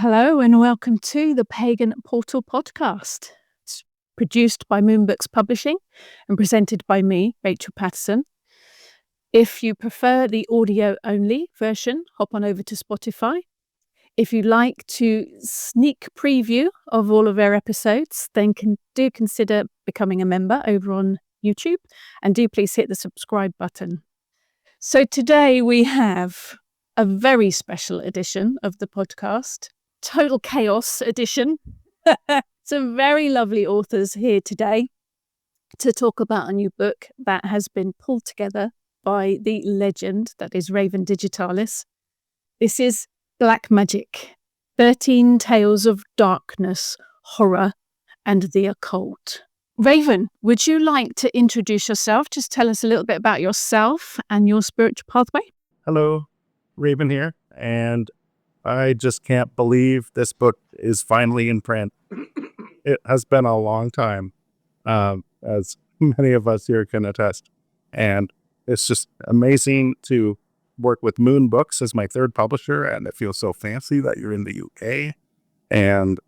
Hello and welcome to the Pagan Portal Podcast. It's produced by Moonbooks Publishing and presented by me, Rachel Patterson. If you prefer the audio-only version, hop on over to Spotify. If you like to sneak preview of all of our episodes, then do consider becoming a member over on YouTube, and do please hit the subscribe button. So today we have a very special edition of the podcast, Total Chaos edition. Some very lovely authors here today to talk about a new book that has been pulled together by the legend that is Raven Digitalis. This is Black Magick, 13 Tales of Darkness, Horror, and the Occult. Raven, would you like to introduce yourself? Just tell us a little bit about yourself and your spiritual pathway. Hello, Raven here, and I just can't believe this book is finally in print. It has been a long time, as many of us here can attest, and it's just amazing to work with Moon Books as my third publisher, and it feels so fancy that you're in the UK, and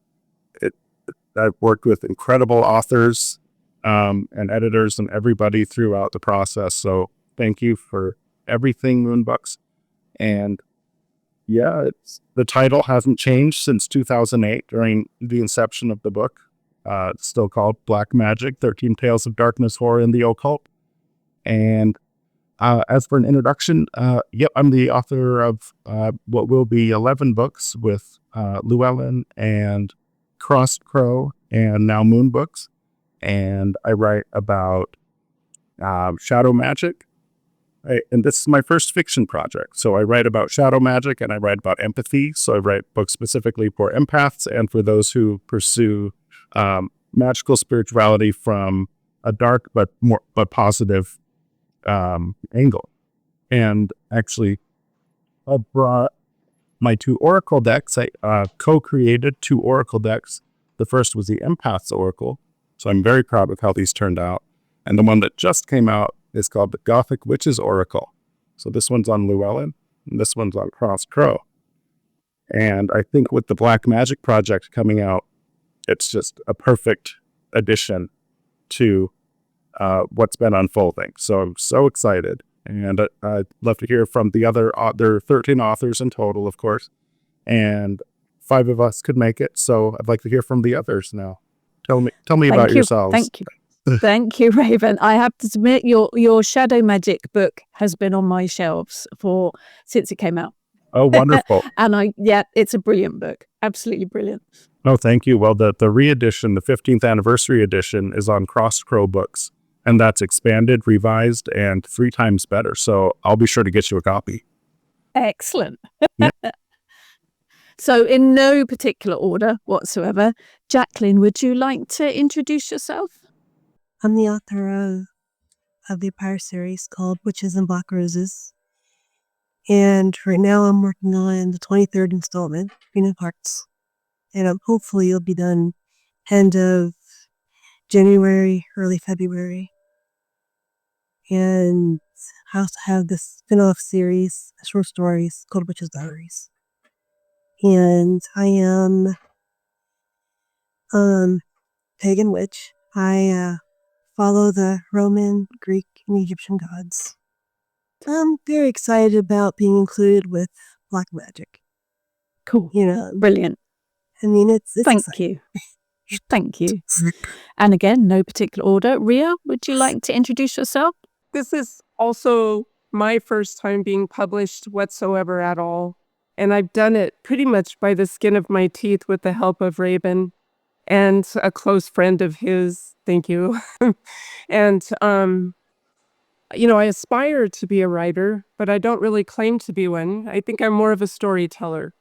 I've worked with incredible authors and editors and everybody throughout the process, so thank you for everything, Moon Books. And yeah, the title hasn't changed since 2008 during the inception of the book. It's still called Black Magick, 13 Tales of Darkness, Horror, and the Occult. And as for an introduction, I'm the author of what will be 11 books with Llewellyn and Crossed Crow and now Moon Books. And I write about shadow magic. And this is my first fiction project. So I write about shadow magic and I write about empathy. So I write books specifically for empaths and for those who pursue magical spirituality from a dark but positive angle. And actually, I brought my two oracle decks. I co-created two oracle decks. The first was the Empath's Oracle. So I'm very proud of how these turned out. And the one that just came out is called the Gothic Witch's Oracle. So this one's on Llewellyn, and this one's on Crossed Crow. And I think with the Black Magick project coming out, it's just a perfect addition to what's been unfolding. So I'm so excited. And I'd love to hear from the other, there are 13 authors in total, of course, and 5 of us could make it. So I'd like to hear from the others now. Tell me about yourselves. Thank you. Thank you, Raven. I have to admit, your Shadow Magic book has been on my shelves since it came out. Oh, wonderful. And it's a brilliant book. Absolutely brilliant. Oh, thank you. Well, the re-edition, the 15th anniversary edition is on Crossed Crow Books, and that's expanded, revised, and 3 times better. So I'll be sure to get you a copy. Excellent. Yeah. So in no particular order whatsoever, Jaclyn, would you like to introduce yourself? I'm the author of the Empire series called Witches and Black Roses. And right now I'm working on the 23rd installment, Queen of Hearts. And hopefully it'll be done end of January, early February. And I also have this spin-off series, short stories called Witches' Diaries. And I am pagan witch. I follow the Roman, Greek, and Egyptian gods. I'm very excited about being included with Black Magick. Cool. Brilliant. I mean, it's Thank exciting. you. Thank you. And again, no particular order. Rhea, would you like to introduce yourself? This is also my first time being published whatsoever at all. And I've done it pretty much by the skin of my teeth with the help of Raven and a close friend of his. Thank you. And, I aspire to be a writer, but I don't really claim to be one. I think I'm more of a storyteller.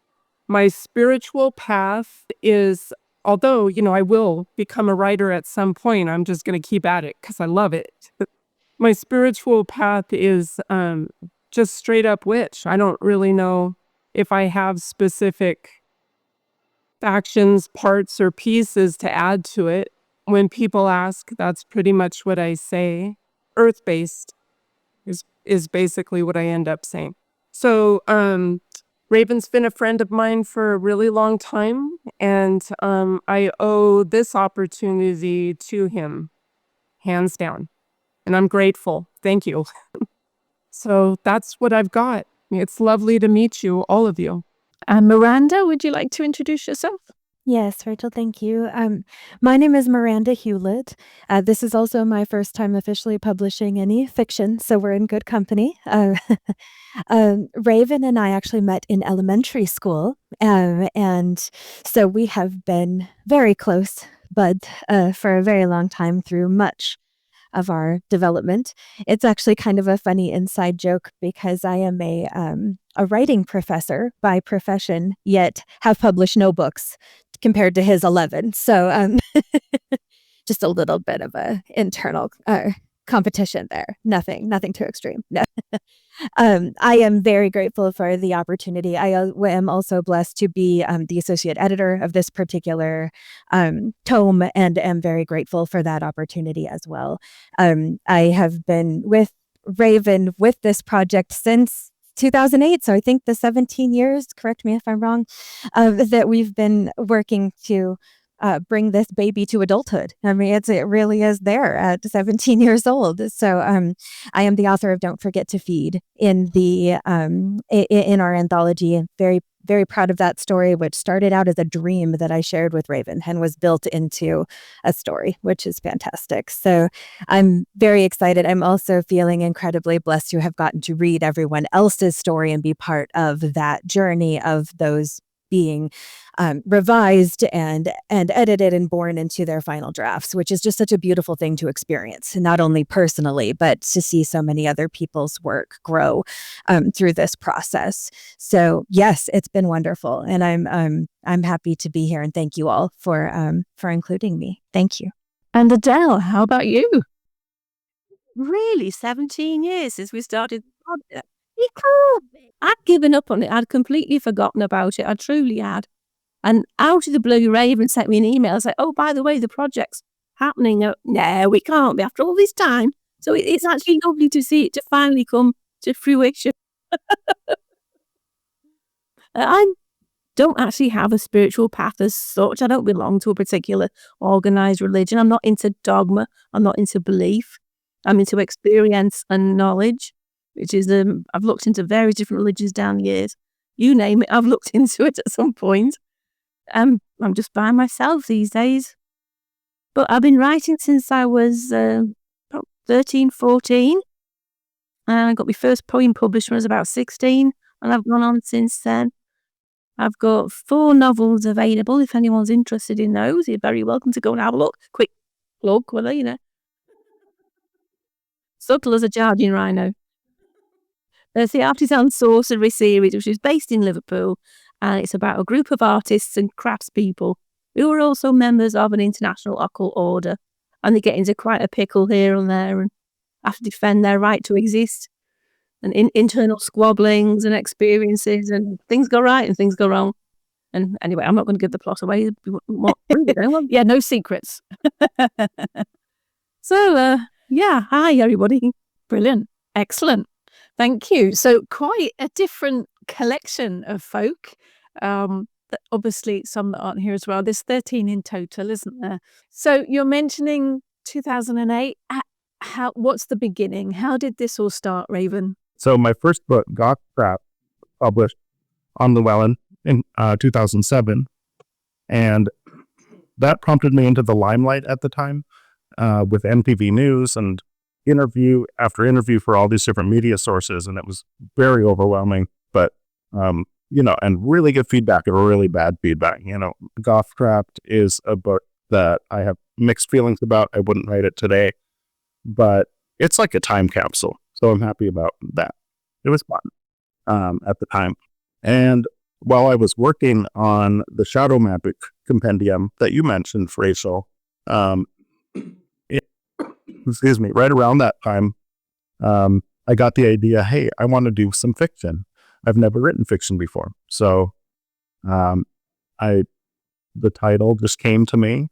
My spiritual path is, although, I will become a writer at some point, I'm just going to keep at it because I love it. My spiritual path is just straight up witch. I don't really know if I have specific factions, parts, or pieces to add to it. When people ask, that's pretty much what I say. Earth-based is basically what I end up saying. So Raven's been a friend of mine for a really long time, and I owe this opportunity to him, hands down. And I'm grateful. Thank you. So that's what I've got. It's lovely to meet you, all of you. And Miranda, would you like to introduce yourself? Yes, Rachel, thank you. My name is Miranda Hewlett. This is also my first time officially publishing any fiction, so we're in good company. Raven and I actually met in elementary school, and so we have been very close buds for a very long time through much of our development. It's actually kind of a funny inside joke because I am a writing professor by profession, yet have published no books compared to his 11. So just a little bit of a internal competition there. Nothing too extreme. No. I am very grateful for the opportunity. I am also blessed to be the associate editor of this particular tome, and am very grateful for that opportunity as well. I have been with Raven with this project since 2008, so I think the 17 years, correct me if I'm wrong, that we've been working to bring this baby to adulthood. I mean, it really is there at 17 years old. So I am the author of Don't Forget to Feed in the in our anthology, and very, very proud of that story, which started out as a dream that I shared with Raven and was built into a story, which is fantastic. So I'm very excited. I'm also feeling incredibly blessed to have gotten to read everyone else's story and be part of that journey of those being revised and edited and born into their final drafts, which is just such a beautiful thing to experience, not only personally, but to see so many other people's work grow through this process. So yes, it's been wonderful, and I'm happy to be here, and thank you all for including me. Thank you. And Adele, how about you? Really, 17 years since we started the project. You can't be. I'd given up on it. I'd completely forgotten about it. I truly had. And out of the blue, Raven sent me an email saying, oh, by the way, the project's happening. No, we can't be after all this time. So it's actually lovely to see it to finally come to fruition. I don't actually have a spiritual path as such. I don't belong to a particular organized religion. I'm not into dogma. I'm not into belief. I'm into experience and knowledge, which is, I've looked into various different religions down the years. You name it, I've looked into it at some point. I'm just by myself these days. But I've been writing since I was 13, 14. And I got my first poem published when I was about 16. And I've gone on since then. I've got 4 novels available. If anyone's interested in those, you're very welcome to go and have a look. Quick plug, well, you know. Subtle as a charging rhino. There's the Artisan Sorcery series, which is based in Liverpool, and it's about a group of artists and craftspeople who are also members of an international occult order, and they get into quite a pickle here and there and have to defend their right to exist, and internal squabblings and experiences, and things go right and things go wrong. And anyway, I'm not going to give the plot away. Yeah, no secrets. So, yeah, hi everybody. Brilliant. Excellent. Thank you. So quite a different collection of folk. Obviously some that aren't here as well. There's 13 in total, isn't there? So you're mentioning 2008. What's the beginning? How did this all start, Raven? So my first book, Goth Crap, published on Llewellyn in 2007. And that prompted me into the limelight at the time with MTV News and interview after interview for all these different media sources. And it was very overwhelming, but, and really good feedback and really bad feedback. Goth Crap is a book that I have mixed feelings about. I wouldn't write it today, but it's like a time capsule. So I'm happy about that. It was fun at the time. And while I was working on the Shadow Magic compendium that you mentioned, Rachel, right around that time, I got the idea, hey, I want to do some fiction. I've never written fiction before. So the title just came to me.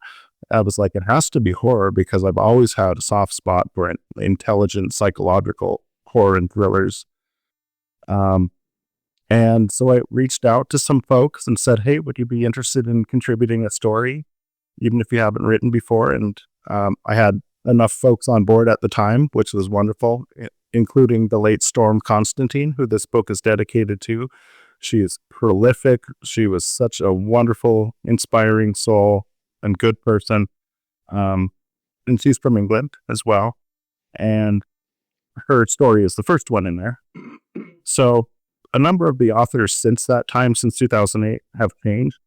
I was like, it has to be horror because I've always had a soft spot for intelligent psychological horror and thrillers. And And so I reached out to some folks and said, hey, would you be interested in contributing a story, even if you haven't written before? And I had enough folks on board at the time, which was wonderful, including the late Storm Constantine, who this book is dedicated to. She is prolific. She was such a wonderful, inspiring soul and good person. And she's from England as well. And her story is the first one in there. So a number of the authors since that time, since 2008, have changed.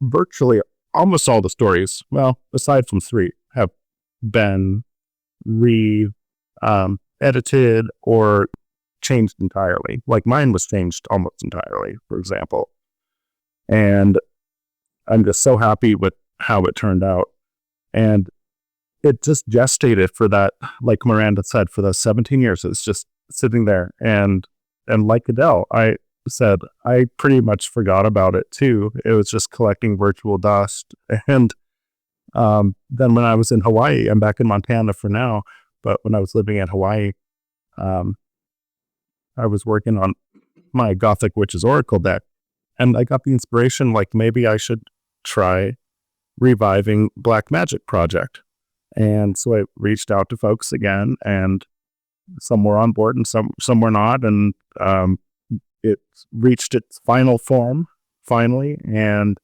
Virtually almost all the stories, well, aside from 3, have been edited or changed entirely. Like mine was changed almost entirely, for example. And I'm just so happy with how it turned out. And it just gestated for that, like Miranda said, for those 17 years. It's just sitting there. And like Adele, I said, I pretty much forgot about it too. It was just collecting virtual dust. And then when I was in Hawaii, I'm back in Montana for now, but when I was living in Hawaii, I was working on my Gothic Witches Oracle deck, and I got the inspiration, like maybe I should try reviving Black Magick project. And so I reached out to folks again, and some were on board and some were not. And it reached its final form finally. And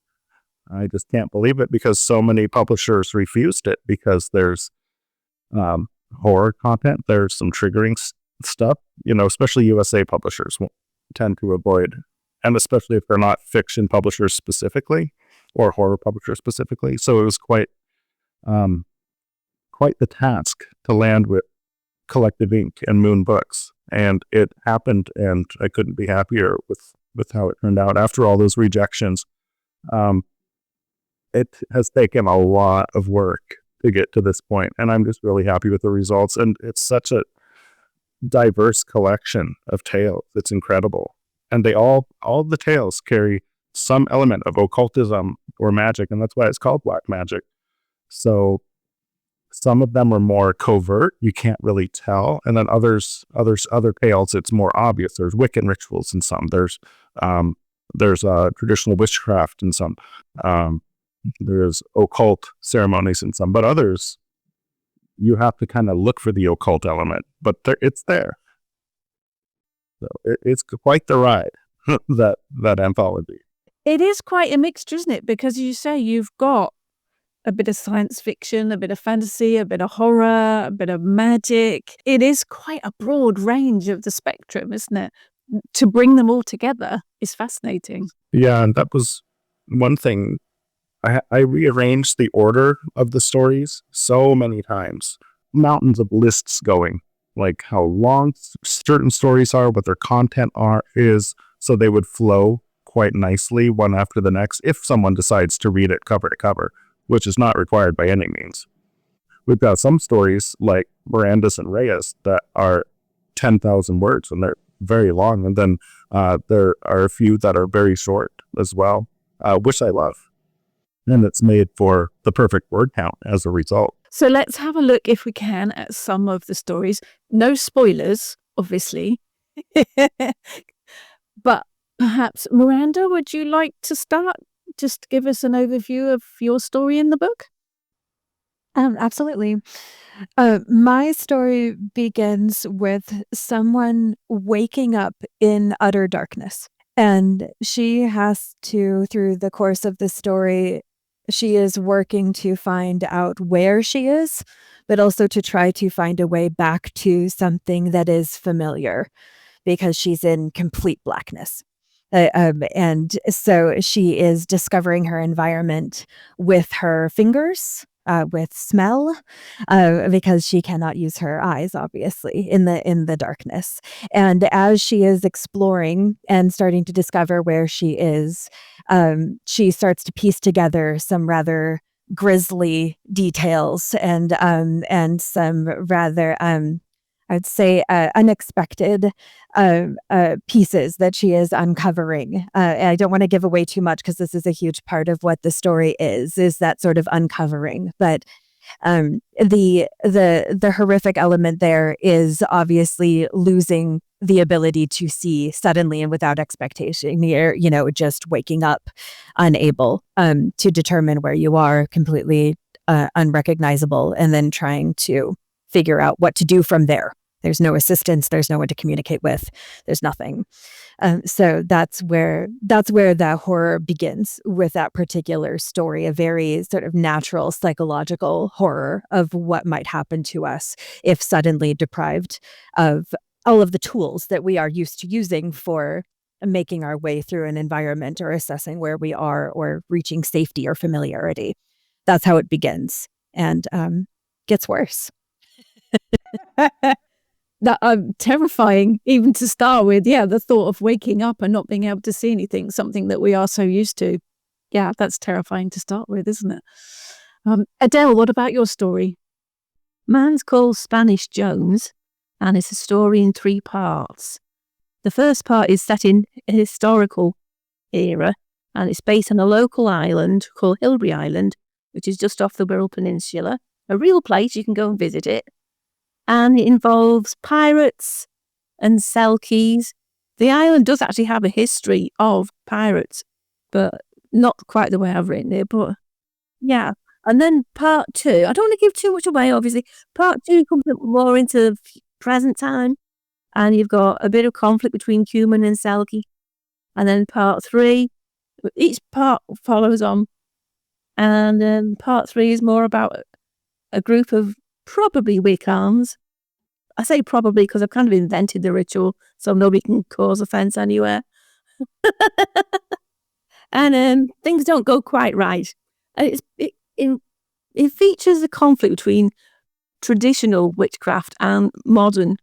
I just can't believe it because so many publishers refused it because there's horror content. There's some triggering stuff, especially USA publishers tend to avoid, and especially if they're not fiction publishers specifically or horror publishers specifically. So it was quite the task to land with Collective Ink and Moon Books, and it happened, and I couldn't be happier with how it turned out. After all those rejections, it has taken a lot of work to get to this point, and I'm just really happy with the results. And it's such a diverse collection of tales. It's incredible, and all the tales carry some element of occultism or magic, and that's why it's called Black Magick. So some of them are more covert, you can't really tell, and then other tales, it's more obvious. There's Wiccan rituals in some. There's traditional witchcraft in some. There's occult ceremonies in some, but others, you have to kind of look for the occult element, but it's there. So it's quite the ride, that anthology. It is quite a mixture, isn't it? Because you say you've got a bit of science fiction, a bit of fantasy, a bit of horror, a bit of magic. It is quite a broad range of the spectrum, isn't it? To bring them all together is fascinating. Yeah, and that was one thing. I rearranged the order of the stories so many times. Mountains of lists going, like how long certain stories are, what their content is, so they would flow quite nicely one after the next if someone decides to read it cover to cover, which is not required by any means. We've got some stories like Miranda's and Rhea's that are 10,000 words and they're very long. And then there are a few that are very short as well, which I love. And it's made for the perfect word count as a result. So let's have a look, if we can, at some of the stories. No spoilers, obviously. But perhaps, Miranda, would you like to start? Just give us an overview of your story in the book. Absolutely. My story begins with someone waking up in utter darkness. And she has to, through the course of the story, she is working to find out where she is, but also to try to find a way back to something that is familiar because she's in complete blackness. And so she is discovering her environment with her fingers, with smell, because she cannot use her eyes, obviously, in the darkness. And as she is exploring and starting to discover where she is, she starts to piece together some rather grisly details and some rather I'd say unexpected pieces that she is uncovering. I don't want to give away too much because this is a huge part of what the story is that sort of uncovering. But the horrific element there is obviously losing the ability to see suddenly and without expectation. You're, just waking up unable to determine where you are, completely unrecognizable, and then trying to figure out what to do from there. There's no assistance. There's no one to communicate with. There's nothing. So that's where the horror begins with that particular story, a very sort of natural psychological horror of what might happen to us if suddenly deprived of all of the tools that we are used to using for making our way through an environment or assessing where we are or reaching safety or familiarity. That's how it begins, and gets worse. That terrifying, even to start with. Yeah, the thought of waking up and not being able to see anything, something that we are so used to. Yeah, that's terrifying to start with, isn't it? Adele, what about your story? Mine's called Spanish Jones, and it's a story in 3 parts. The first part is set in a historical era, and it's based on a local island called Hilbury Island, which is just off the Wirral Peninsula. A real place, you can go and visit it. And it involves pirates and Selkies. The island does actually have a history of pirates, but not quite the way I've written it, but yeah. And then part 2, I don't want to give too much away, obviously. Part 2 comes more into present time, and you've got a bit of conflict between human and Selkie. And then part 3, each part follows on. And then part 3 is more about a group of probably Wiccans. I say probably because I've kind of invented the ritual so nobody can cause offence anywhere. And things don't go quite right. And it features a conflict between traditional witchcraft and modern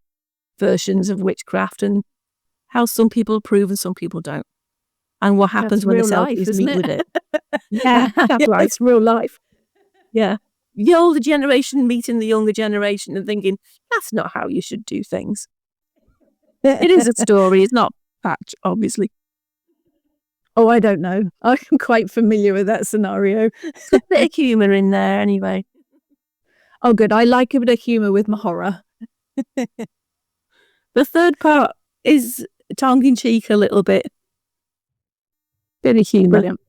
versions of witchcraft, and how some people approve and some people don't. And what happens when the Selkies meet with it. Yeah, that's right. It's real life. Yeah. The older generation meeting the younger generation and thinking, that's not how you should do things. It is a story. It's not fact, obviously. Oh, I don't know. I'm quite familiar with that scenario. A bit of humour in there anyway. Oh, good. I like a bit of humour with my horror. The third part is tongue-in-cheek a little bit. Bit of humour. Brilliant.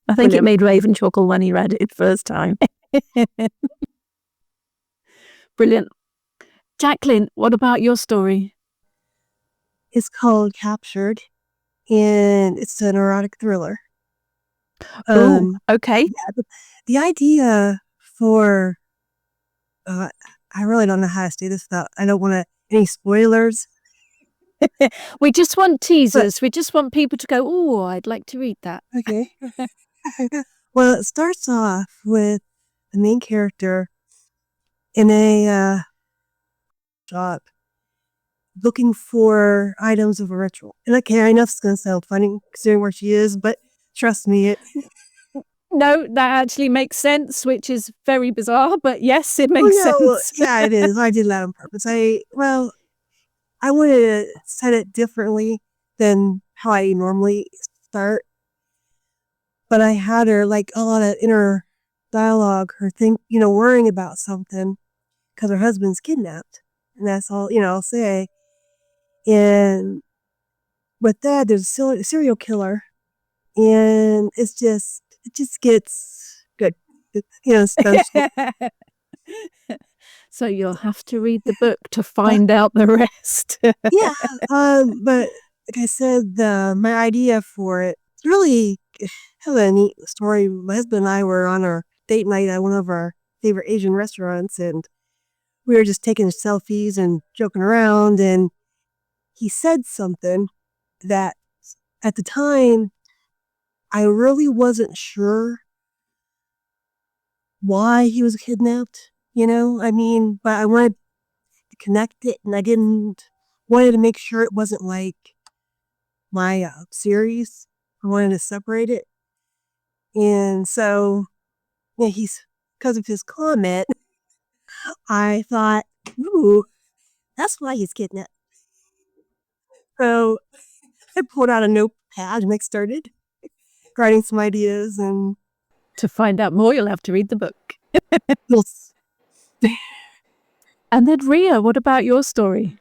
I think it made Raven chuckle when he read it first time. Brilliant. Jaclyn, what about your story? It's called Captured, and it's an erotic thriller. Okay. Yeah, the idea for I really don't know how to say this without, I don't want any spoilers. We just want teasers. We just want people to go, oh, I'd like to read that. Okay. Well, it starts off with the main character in a shop looking for items of a ritual. And okay, I know it's going to sound funny considering where she is, but trust me, No, that actually makes sense, which is very bizarre, but yes, it makes sense. Yeah, it is. I did that on purpose. I wanted to set it differently than how I normally start. But I had her like a lot of inner dialogue, her worrying about something because her husband's kidnapped. And that's all, I'll say. And with that, there's a serial killer. And it just gets good. So you'll have to read the book to find out the rest. Yeah. But like I said, my idea for it really had a neat story. My husband and I were on our date night at one of our favorite Asian restaurants, and we were just taking selfies and joking around, and he said something that at the time I really wasn't sure why he was kidnapped, but I wanted to connect it, and I wanted to make sure it wasn't like my series. I wanted to separate it. And so, yeah, because of his comment, I thought, ooh, that's why he's kidnapped. So I pulled out a notepad and I started writing some ideas. And to find out more, you'll have to read the book. Yes. And then Rhea, what about your story?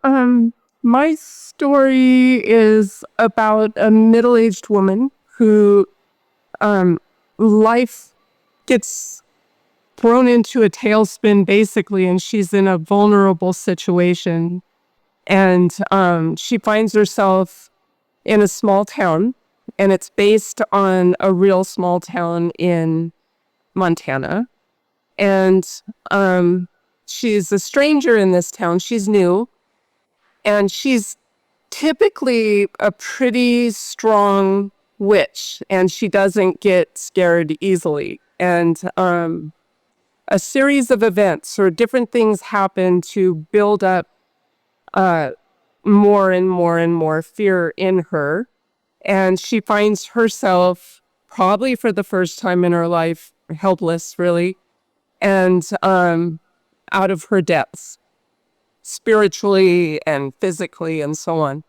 Mine My story is about a middle-aged woman who life gets thrown into a tailspin, basically, and she's in a vulnerable situation. And she finds herself in a small town, and it's based on a real small town in Montana. And she's a stranger in this town. She's new, and she's typically a pretty strong witch, and she doesn't get scared easily. And a series of events or different things happen to build up more and more and more fear in her. And she finds herself, probably for the first time in her life, helpless, really, and out of her depths, spiritually and physically and so on.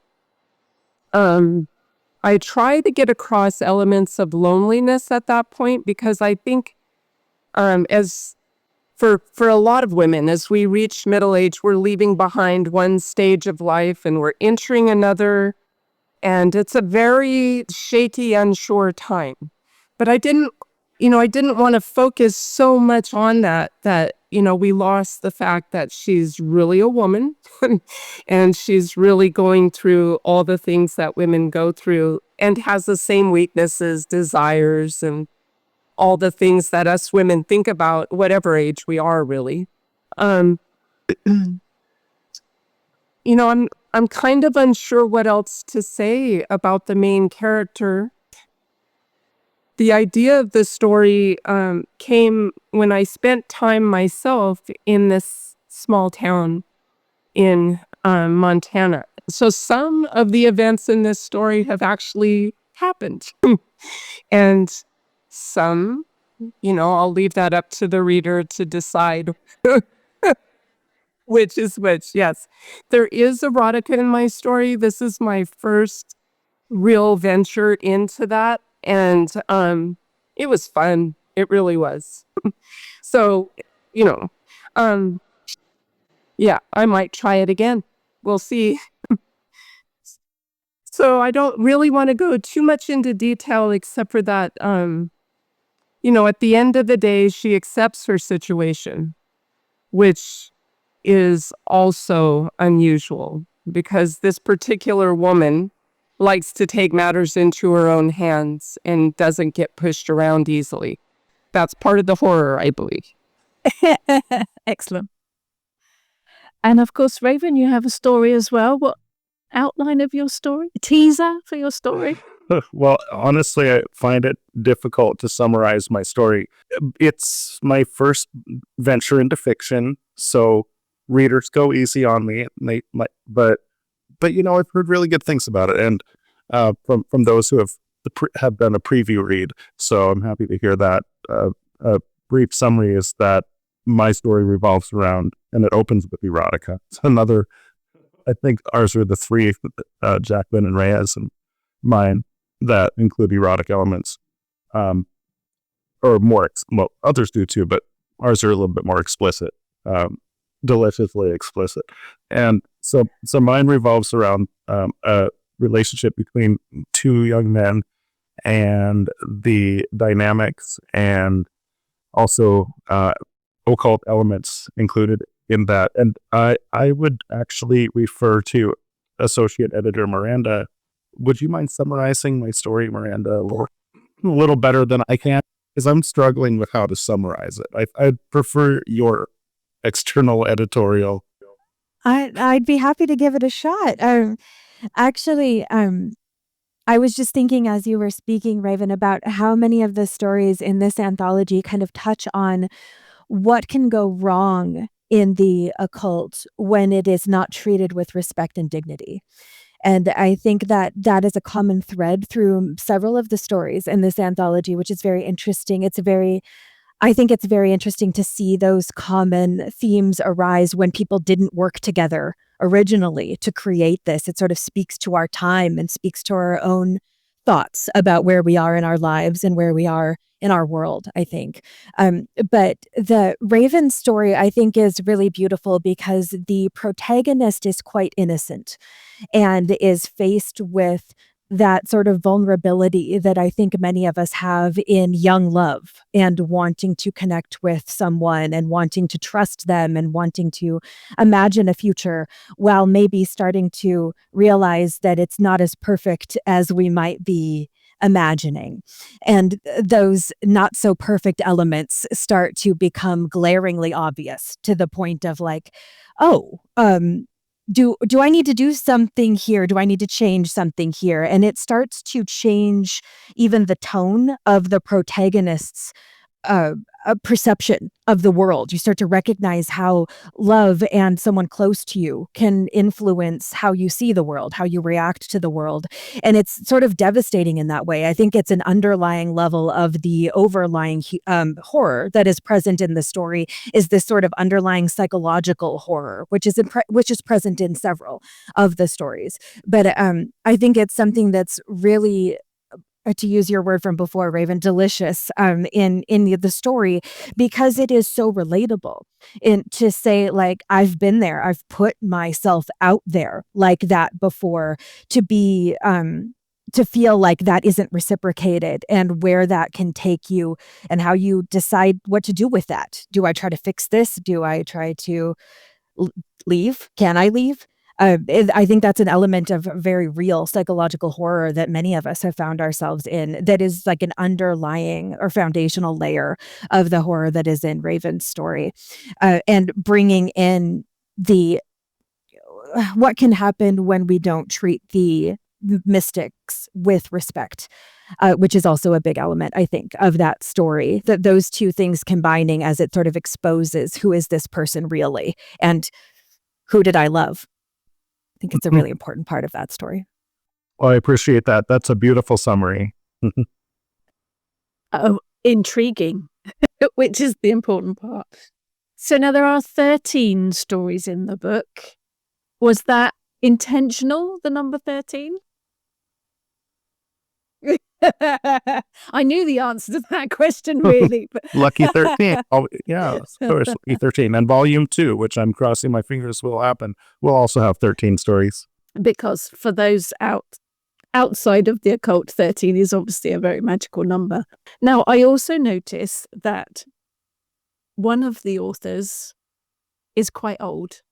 I try to get across elements of loneliness at that point, because I think as for a lot of women, as we reach middle age, we're leaving behind one stage of life and we're entering another. And it's a very shaky, unsure time. But I didn't want to focus so much on that, we lost the fact that she's really a woman and she's really going through all the things that women go through and has the same weaknesses, desires, and all the things that us women think about, whatever age we are, really. I'm kind of unsure what else to say about the main character. The idea of the story came when I spent time myself in this small town in Montana. So some of the events in this story have actually happened. And some, I'll leave that up to the reader to decide which is which. Yes, there is erotica in my story. This is my first real venture into that. And it was fun. It really was. So, yeah, I might try it again. We'll see. So I don't really want to go too much into detail, except for that, at the end of the day, she accepts her situation, which is also unusual, because this particular woman likes to take matters into her own hands and doesn't get pushed around easily. That's part of the horror, I believe. Excellent. And of course, Raven, you have a story as well. What outline of your story? A teaser for your story? Well, honestly, I find it difficult to summarize my story. It's my first venture into fiction, so readers go easy on me. But I've heard really good things about it, and from those who have done a preview read. So I'm happy to hear that. A brief summary is that my story revolves around, and it opens with erotica. It's another. I think ours are the three, Jaclyn and Rhea's and mine, that include erotic elements, or more. Well, others do too, but ours are a little bit more explicit, deliciously explicit. And so mine revolves around a relationship between two young men and the dynamics and also occult elements included in that. And I would actually refer to Associate Editor Miranda. Would you mind summarizing my story, Miranda, a little better than I can? Because I'm struggling with how to summarize it. I'd prefer your external editorial. I'd be happy to give it a shot. Actually, I was just thinking as you were speaking, Raven, about how many of the stories in this anthology kind of touch on what can go wrong in the occult when it is not treated with respect and dignity. And I think that is a common thread through several of the stories in this anthology, which is very interesting. I think it's very interesting to see those common themes arise when people didn't work together originally to create this. It sort of speaks to our time and speaks to our own thoughts about where we are in our lives and where we are in our world, I think. But the Raven story, I think, is really beautiful because the protagonist is quite innocent and is faced with that sort of vulnerability that I think many of us have in young love and wanting to connect with someone and wanting to trust them and wanting to imagine a future while maybe starting to realize that it's not as perfect as we might be imagining. And those not so perfect elements start to become glaringly obvious to the point of like, oh, do I need to do something here? Do I need to change something here? And it starts to change even the tone of the protagonist's a perception of the world. You start to recognize how love and someone close to you can influence how you see the world, how you react to the world. And it's sort of devastating in that way. I think it's an underlying level of the overlying horror that is present in the story is this sort of underlying psychological horror, which is present in several of the stories. But I think it's something that's really, to use your word from before, Raven, delicious in the story because it is so relatable. And to say like, I've been there, I've put myself out there like that before, to be to feel like that isn't reciprocated and where that can take you and how you decide what to do with that. Do I try to fix this? Do I try to leave? Can I leave? I think that's an element of very real psychological horror that many of us have found ourselves in, that is like an underlying or foundational layer of the horror that is in Raven's story. And bringing in what can happen when we don't treat the mystics with respect, which is also a big element, I think, of that story, that those two things combining as it sort of exposes who is this person really and who did I love? I think it's a really important part of that story. Well, I appreciate that. That's a beautiful summary. Oh, intriguing, which is the important part. So now there are 13 stories in the book. Was that intentional, the number 13? I knew the answer to that question, really. But Lucky 13. Oh, yeah, of course, Lucky 13. And volume 2, which I'm crossing my fingers will happen, will also have 13 stories. Because for those outside of the occult, 13 is obviously a very magical number. Now, I also notice that one of the authors is quite old.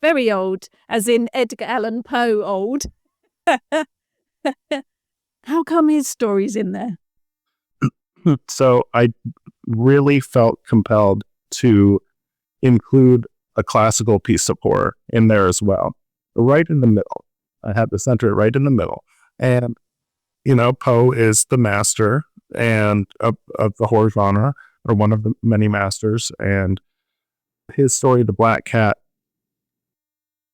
Very old, as in Edgar Allan Poe old. How come his story's in there? So I really felt compelled to include a classical piece of horror in there as well, right in the middle. I had to center it right in the middle. And, Poe is the master and of the horror genre, or one of the many masters, and his story, The Black Cat.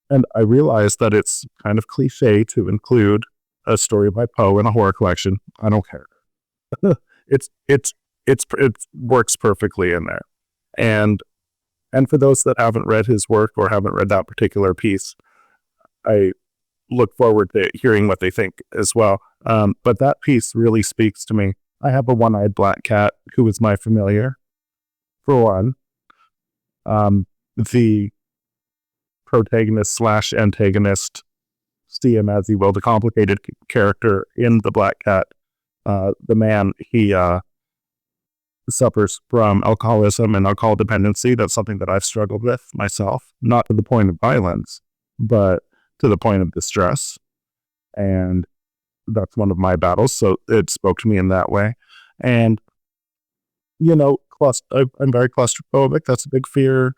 And I realized that it's kind of cliche to include a story by Poe in a horror collection. I don't care. It works perfectly in there. And for those that haven't read his work or haven't read that particular piece, I look forward to hearing what they think as well. But that piece really speaks to me. I have a one-eyed black cat who is my familiar. For one, the protagonist / antagonist, see him as he will, the complicated character in The Black Cat, the man, he suffers from alcoholism and alcohol dependency. That's something that I've struggled with myself, not to the point of violence, but to the point of distress. And that's one of my battles. So it spoke to me in that way. And, I'm very claustrophobic. That's a big fear.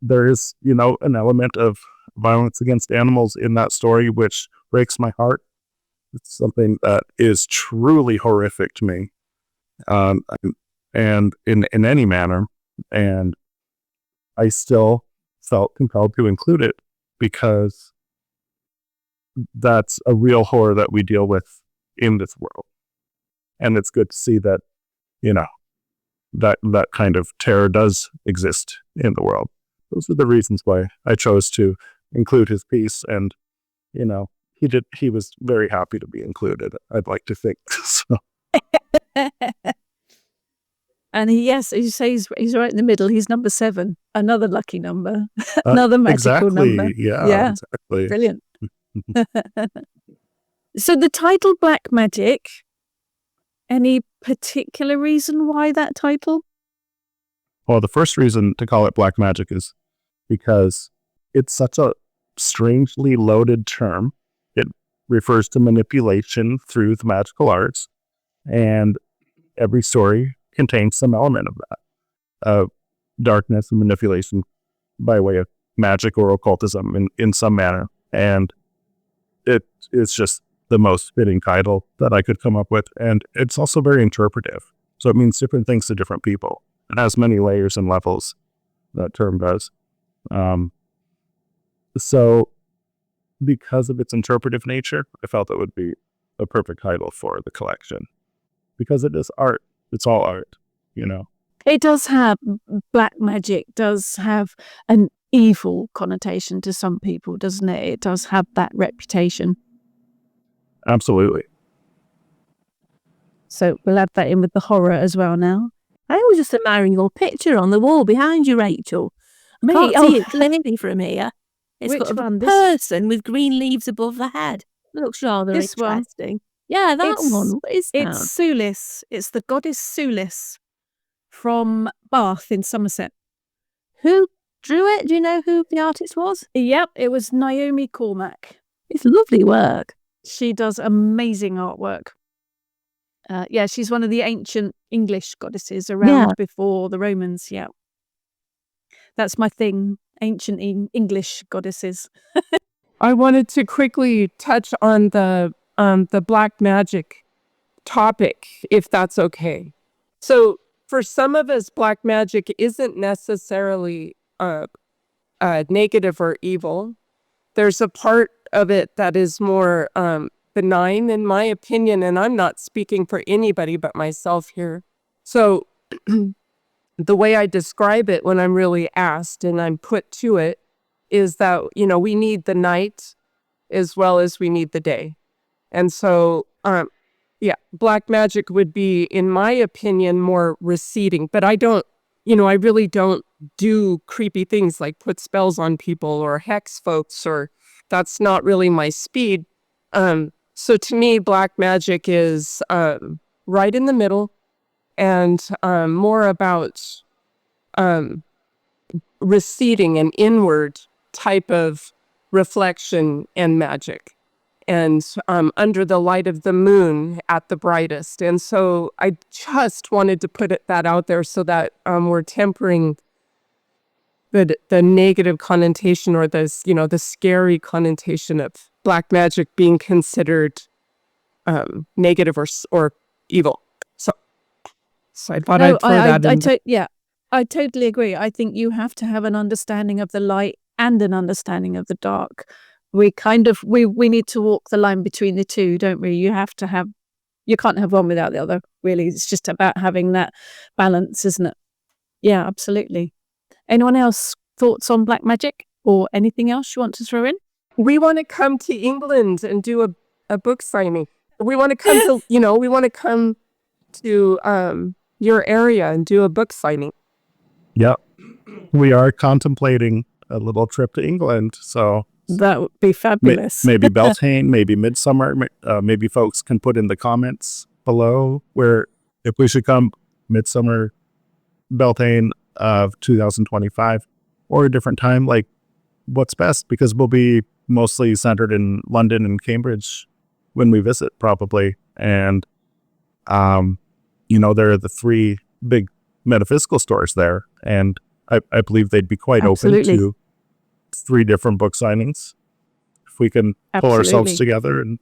There is, an element of violence against animals in that story, which breaks my heart. It's something that is truly horrific to me, and in any manner. And I still felt compelled to include it because that's a real horror that we deal with in this world. And it's good to see that, that kind of terror does exist in the world. Those are the reasons why I chose to include his piece. And he was very happy to be included, I'd like to think. So. And as you say, he's right in the middle. He's number 7, another lucky number, another magical number. Yeah, exactly. Brilliant. So the title Black Magick, any particular reason why that title? Well, the first reason to call it Black Magick is because it's such a strangely loaded term. It refers to manipulation through the magical arts, and every story contains some element of that, darkness and manipulation by way of magic or occultism in some manner. And it is just the most fitting title that I could come up with. And it's also very interpretive. So it means different things to different people. It has many layers and levels, that term does. So because of its interpretive nature, I felt it would be a perfect title for the collection. Because it is art. It's all art, It does have, Black Magick does have an evil connotation to some people, doesn't it? It does have that reputation. Absolutely. So we'll add that in with the horror as well now. I was just admiring your picture on the wall behind you, Rachel. I can't see it clearly from here. It's Which got a one? person with green leaves above the head. Looks rather This one? interesting. Yeah, that one. What is that? It's Sulis. It's the goddess Sulis from Bath in Somerset. Who drew it? Do you know who the artist was? Yep, it was Naomi Cormack. It's lovely work. She does amazing artwork. She's one of the ancient English goddesses around before the Romans. Yeah, that's my thing. Ancient English goddesses. I wanted to quickly touch on the Black Magick topic, if that's okay. So for some of us, Black Magick isn't necessarily negative or evil. There's a part of it that is more benign, in my opinion, and I'm not speaking for anybody but myself here. So the way I describe it when I'm really asked and I'm put to it is that, we need the night as well as we need the day. And so, Black Magick would be, in my opinion, more receding. But I don't, I really don't do creepy things like put spells on people or hex folks, or that's not really my speed. So to me, Black Magick is right in the middle and more about receding and inward type of reflection and magic, and under the light of the moon at the brightest. And so I just wanted to put that out there so that we're tempering the negative connotation, or the scary connotation of Black Magick being considered negative or evil. So I thought I'd throw that in. I totally agree. I think you have to have an understanding of the light and an understanding of the dark. We need to walk the line between the two, don't we? You can't have one without the other, really. It's just about having that balance, isn't it? Yeah, absolutely. Anyone else thoughts on Black Magick or anything else you want to throw in? We want to come to England and do a book signing. We want to come to your area and do a book signing. Yep. We are contemplating a little trip to England, so that would be fabulous. Maybe Beltane, maybe Midsummer. Maybe folks can put in the comments below where if we should come Midsummer, Beltane of 2025, or a different time, like what's best, because we'll be mostly centered in London and Cambridge when we visit, probably. And there are the 3 big metaphysical stores there, and I believe they'd be quite open to 3 different book signings if we can pull ourselves together and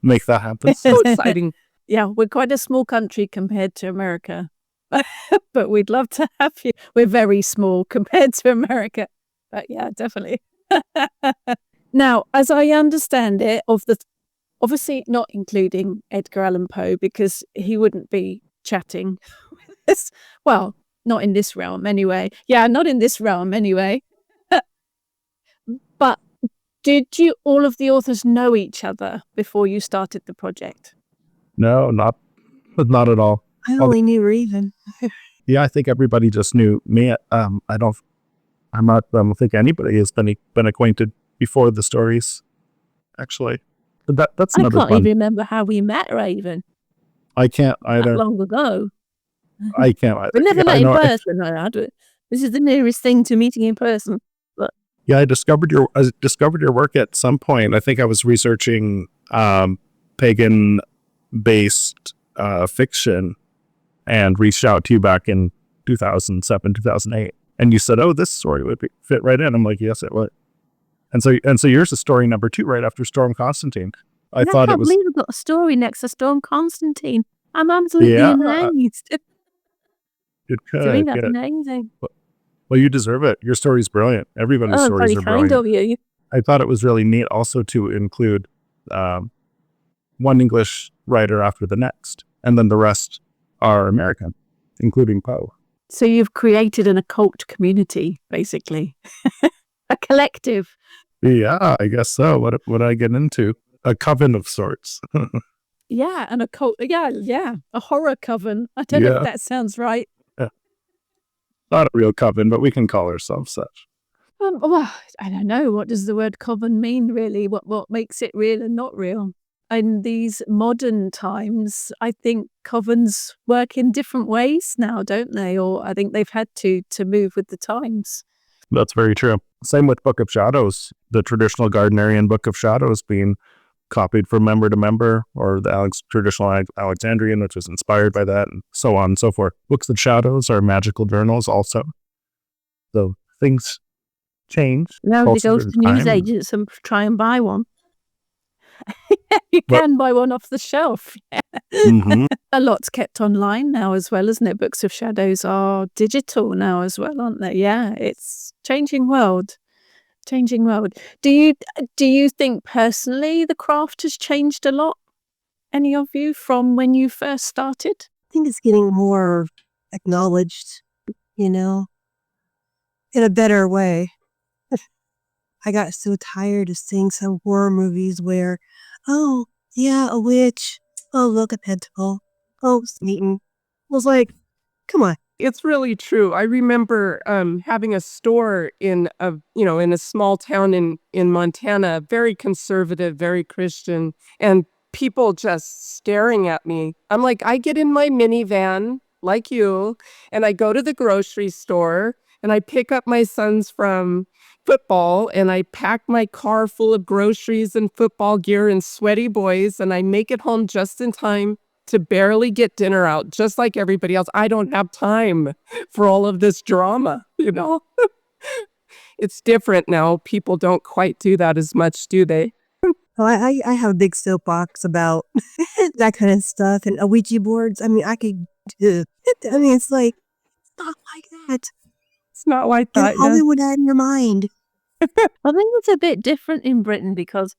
make that happen. So exciting. Yeah, we're quite a small country compared to America, but we'd love to have you. We're very small compared to America, but yeah, definitely. Now, as I understand it, obviously not including Edgar Allan Poe, because he wouldn't be chatting with us. Well, not in this realm anyway. Yeah, not in this realm anyway. But Did you all of the authors know each other before you started the project? No, not at all. I only knew Raven. Yeah, I think everybody just knew me. I don't think anybody has been acquainted before the stories, actually. But that's I another can't fun. even remember how we met, Raven. I can't That either. long ago. I can't either. We never Yeah, met I in know. person. This is the nearest thing to meeting in person. Yeah, I discovered your work at some point. I think I was researching pagan-based fiction and reached out to you back in 2007, 2008. And you said, "Oh, this story would fit right in." I'm like, "Yes, it would." And so yours is story number 2 right after Storm Constantine. I thought it was. I can't believe we've got a story next to Storm Constantine. I'm absolutely amazed. Good. Doing that's amazing. Well, you deserve it. Your story's brilliant. Everybody's stories very are kind brilliant. of you. I thought it was really neat also to include one English writer after the next, and then the rest are American, including Poe. So you've created an occult community, basically. A collective. Yeah, I guess so. What did I get into? A coven of sorts. Yeah, an occult. Yeah. A horror coven. I don't know if that sounds right. Not a real coven, but we can call ourselves such. Well, I don't know. What does the word coven mean, really? What makes it real and not real? In these modern times, I think covens work in different ways now, don't they? Or I think they've had to move with the times. That's very true. Same with Book of Shadows, the traditional Gardnerian Book of Shadows being copied from member to member, or the traditional Alexandrian, which is inspired by that, and so on and so forth. Books of Shadows are magical journals also. So things change. Now they go to newsagents and try and buy one. You can buy one off the shelf. Mm-hmm. A lot's kept online now as well, isn't it? Books of Shadows are digital now as well, aren't they? Yeah, it's changing world. Do you think personally the craft has changed a lot? Any of you from when you first started? I think it's getting more acknowledged, in a better way. I got so tired of seeing some horror movies where, oh, yeah, a witch. Oh, look, a pentacle. Oh, Satan. I was like, come on. It's really true. I remember having a store in a small town in Montana, very conservative, very Christian, and people just staring at me. I'm like, I get in my minivan like you, and I go to the grocery store, and I pick up my sons from football, and I pack my car full of groceries and football gear and sweaty boys, and I make it home just in time to barely get dinner out, just like everybody else. I don't have time for all of this drama, It's different now. People don't quite do that as much, do they? Well, I have a big soapbox about that kind of stuff and Ouija boards. I mean, it's like, it's not like that. It's not like that. Get Hollywood out of your mind. I think it's a bit different in Britain because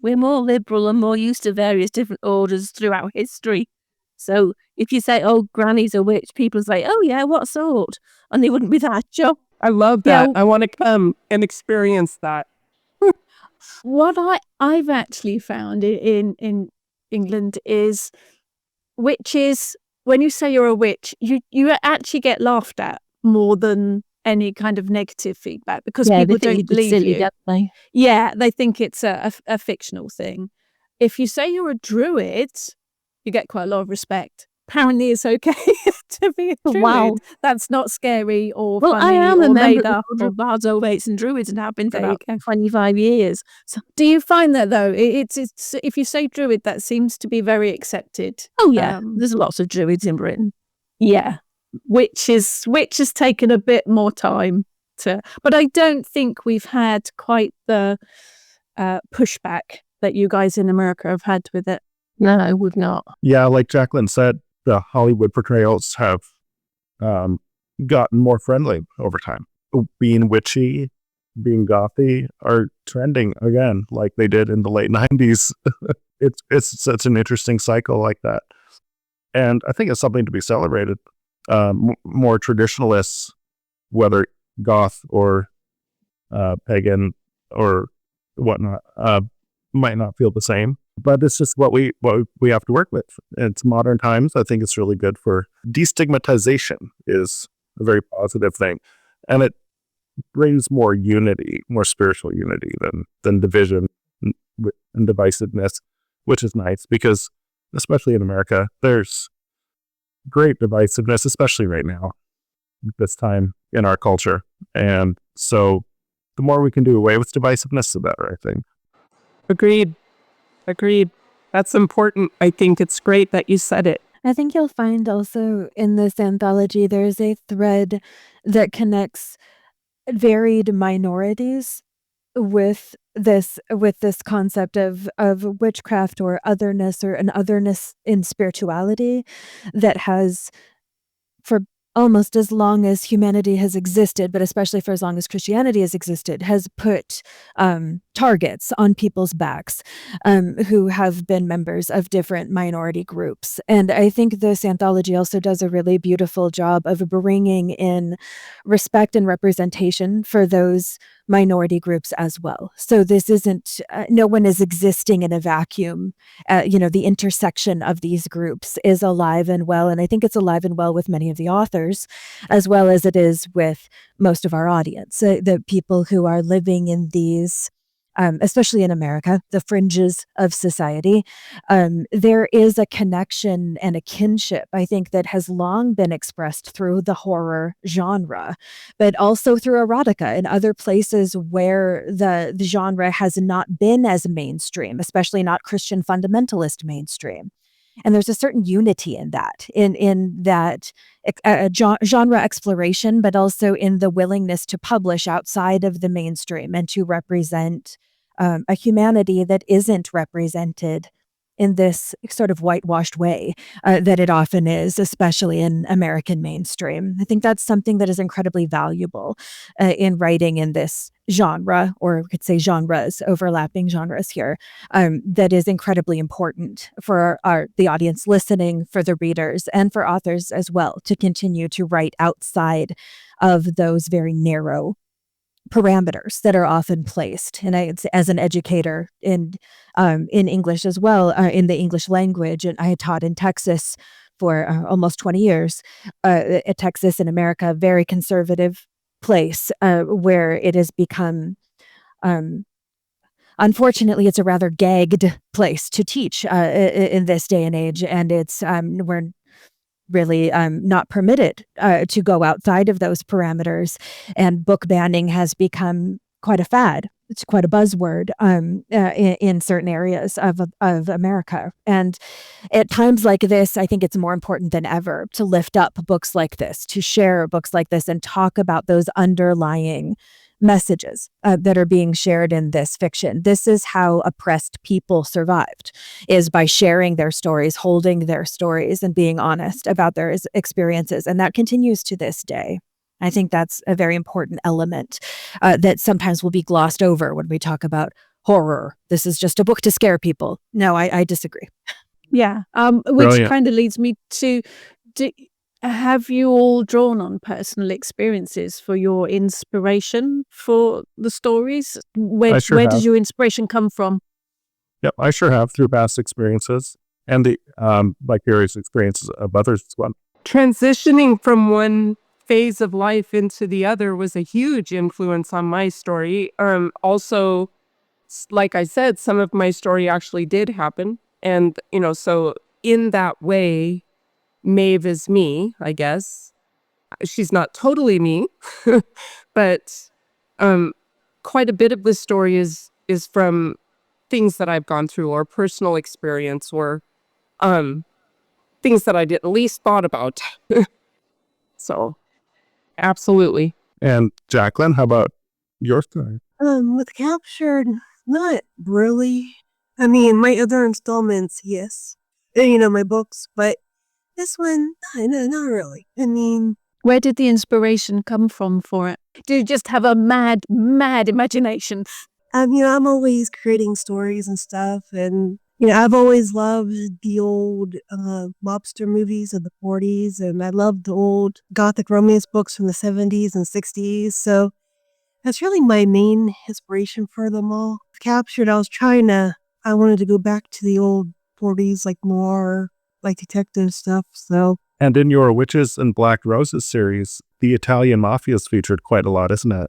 we're more liberal and more used to various different orders throughout history. So if you say, oh, Granny's a witch, people say, oh, yeah, what sort? And they wouldn't be that sure. I love that. I want to come and experience that. What I've actually found in England is witches, when you say you're a witch, you actually get laughed at more than any kind of negative feedback because people don't believe silly, you. Don't they? Yeah, they think it's a fictional thing. If you say you're a druid, you get quite a lot of respect. Apparently it's okay to be a druid. Wow. That's not scary or Well, funny I am or a member made of up. the Bards, Ovates and Druids and have been for There you about go. 25 years. So, Do you find that though? It's if you say druid, that seems to be very accepted. oh, yeah, there's lots of Druids in Britain. Yeah, which has taken a bit more time to, but I don't think we've had quite the pushback that you guys in America have had with it. No, I would not. Yeah, like Jaclyn said, the Hollywood portrayals have gotten more friendly over time. Being witchy, being gothy are trending again, like they did in the late 90s. It's such an interesting cycle like that. And I think it's something to be celebrated. More traditionalists, whether goth or pagan or whatnot, might not feel the same. But it's just what we have to work with. It's modern times. I think it's really good for destigmatization is a very positive thing. And it brings more unity, more spiritual unity than division and divisiveness, which is nice because, especially in America, there's great divisiveness, especially right now, this time in our culture. And so the more we can do away with divisiveness, the better, I think. Agreed. That's important. I think it's great that you said it. I think you'll find also in this anthology, there's a thread that connects varied minorities with this concept of witchcraft or otherness or an otherness in spirituality that has, for almost as long as humanity has existed, but especially for as long as Christianity has existed, has put targets on people's backs who have been members of different minority groups. And I think this anthology also does a really beautiful job of bringing in respect and representation for those minority groups as well. So this isn't, no one is existing in a vacuum. The intersection of these groups is alive and well. And I think it's alive and well with many of the authors, as well as it is with most of our audience, the people who are living in these, especially in America, the fringes of society. There is a connection and a kinship, I think, that has long been expressed through the horror genre, but also through erotica and other places where the genre has not been as mainstream, especially not Christian fundamentalist mainstream. And there's a certain unity in that, in that genre exploration, but also in the willingness to publish outside of the mainstream and to represent a humanity that isn't represented in this sort of whitewashed way that it often is, especially in American mainstream. I think that's something that is incredibly valuable in writing in this genre, or we could say genres, overlapping genres here, that is incredibly important for the audience listening, for the readers, and for authors as well, to continue to write outside of those very narrow parameters that are often placed. And as an educator in English as well, in the English language, and I had taught in Texas for almost 20 years. Texas in America, very conservative place where it has become, unfortunately, it's a rather gagged place to teach in this day and age, and it's we're really not permitted to go outside of those parameters. And book banning has become quite a fad. It's quite a buzzword in certain areas of America. And at times like this, I think it's more important than ever to lift up books like this, to share books like this, and talk about those underlying messages that are being shared in this fiction. This is how oppressed people survived, is by sharing their stories, holding their stories, and being honest about their experiences. And that continues to this day. I think that's a very important element that sometimes will be glossed over when we talk about horror. This is just a book to scare people. No, I disagree. Yeah, which kind of leads me to, have you all drawn on personal experiences for your inspiration for the stories? Where does your inspiration come from? Yep, I sure have, through past experiences and the vicarious experiences of others as well. Transitioning from one phase of life into the other was a huge influence on my story. Also, like I said, some of my story actually did happen. And, so in that way, Maeve is me, I guess. She's not totally me, but quite a bit of this story is from things that I've gone through, or personal experience, or things that I at least thought about. So, absolutely. And Jaclyn, how about your story? With Captured, not really. I mean, my other installments, yes. My books, but this one, not really. I mean, where did the inspiration come from for it? Do you just have a mad imagination? I'm always creating stories and stuff, and I've always loved the old mobster movies of the 40s, and I love the old gothic romance books from the 70s and 60s. So That's really my main inspiration for them all. Captured, I wanted to go back to the old 40s, like noir, like detective stuff, so. And in your Witches and Black Roses series, the Italian mafia is featured quite a lot, isn't it?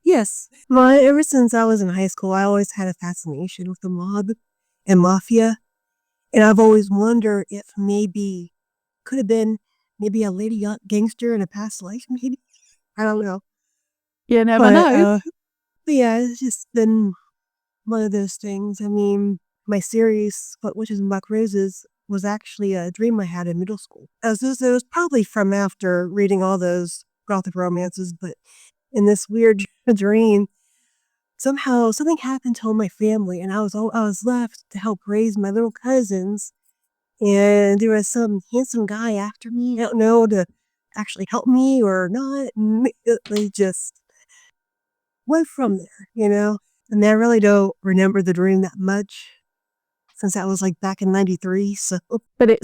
Yes. Ever since I was in high school, I always had a fascination with the mob and mafia. And I've always wondered if could have been a lady gangster in a past life, maybe. I don't know. You never know. But yeah, it's just been one of those things. I mean, my series, Witches and Black Roses, was actually a dream I had in middle school. It was probably from after reading all those gothic romances, but in this weird dream, somehow something happened to all my family, and I was left to help raise my little cousins. And there was some handsome guy after me. I don't know to actually help me or not. And they just went from there, you know? And I really don't remember the dream that much since that was like back in 93. So, But it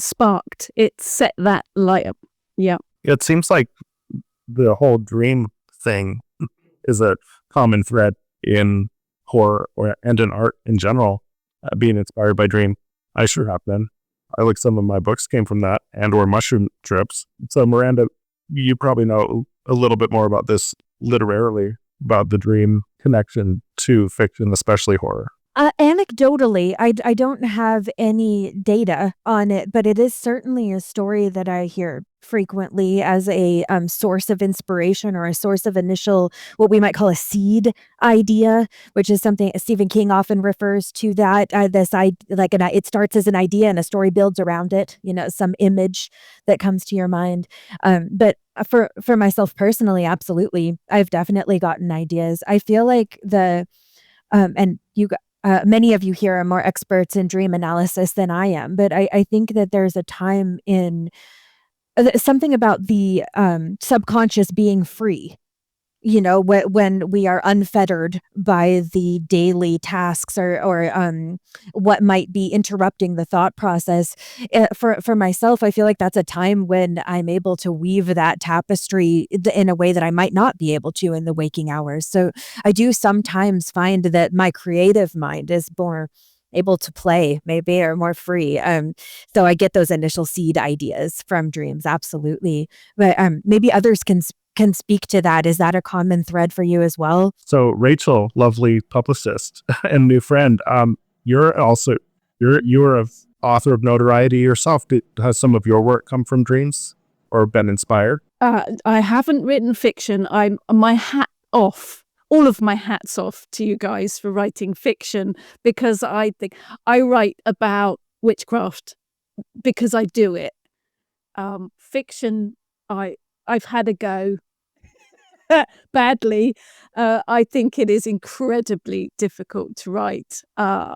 set that light up. Yeah. It seems like the whole dream thing is a common thread in horror and in art in general, being inspired by dream. I sure have been. Some of my books came from that and or mushroom trips. So Miranda, you probably know a little bit more about this literarily, about the dream connection to fiction, especially horror. Anecdotally, I don't have any data on it, but it is certainly a story that I hear frequently as a source of inspiration or a source of initial, what we might call a seed idea, which is something Stephen King often refers to that. It starts as an idea and a story builds around it, some image that comes to your mind. But for myself personally, absolutely, I've definitely gotten ideas. I feel like many of you here are more experts in dream analysis than I am, but I think that there's a time in something about the subconscious being free, when we are unfettered by the daily tasks or what might be interrupting the thought process. For myself, I feel like that's a time when I'm able to weave that tapestry in a way that I might not be able to in the waking hours. So I do sometimes find that my creative mind is more able to play maybe or more free. So I get those initial seed ideas from dreams. Absolutely. But maybe others can speak to that. Is that a common thread for you as well? So Rachel, lovely publicist and new friend, you're an author of notoriety yourself. Has some of your work come from dreams or been inspired? I haven't written fiction. All of my hats off to you guys for writing fiction, because I think I write about witchcraft because I do it. Fiction, I've had a go badly. I think it is incredibly difficult to write. I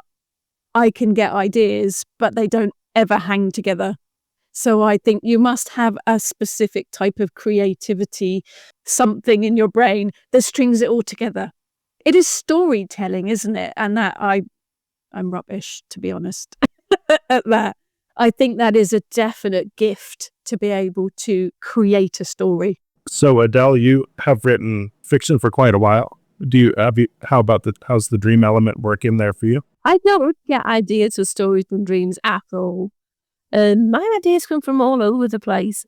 can get ideas, but they don't ever hang together. So I think you must have a specific type of creativity, something in your brain that strings it all together. It is storytelling, isn't it? And that I'm rubbish, to be honest, at that. I think that is a definite gift to be able to create a story. So Adele, you have written fiction for quite a while. How's the dream element work in there for you? I don't get ideas for stories from dreams at all. My ideas come from all over the place.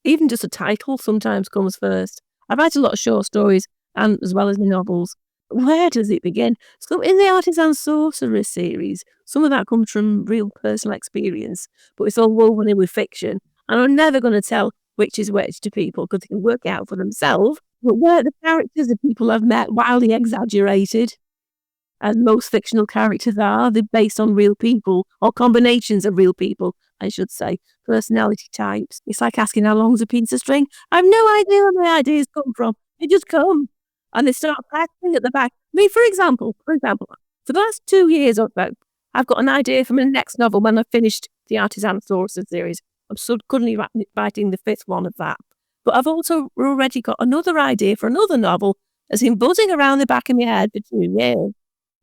Even just a title sometimes comes first. I write a lot of short stories and as well as my novels. Where does it begin? So in the Artisan Sorcerer series, some of that comes from real personal experience, but it's all woven in with fiction. And I'm never going to tell which is which to people because they can work it out for themselves. But where the characters of people I've met wildly exaggerated, as most fictional characters are, they're based on real people, or combinations of real people, I should say, personality types. It's like asking how long's a piece of string. I have no idea where my ideas come from. They just come. And they start practicing at the back. I mean, for example, for the last 2 years or so, I've got an idea for my next novel when I've finished the Artisan Sorcerer series. I'm currently writing the 5th one of that. But I've also already got another idea for another novel that's been buzzing around the back of my head for 2 years.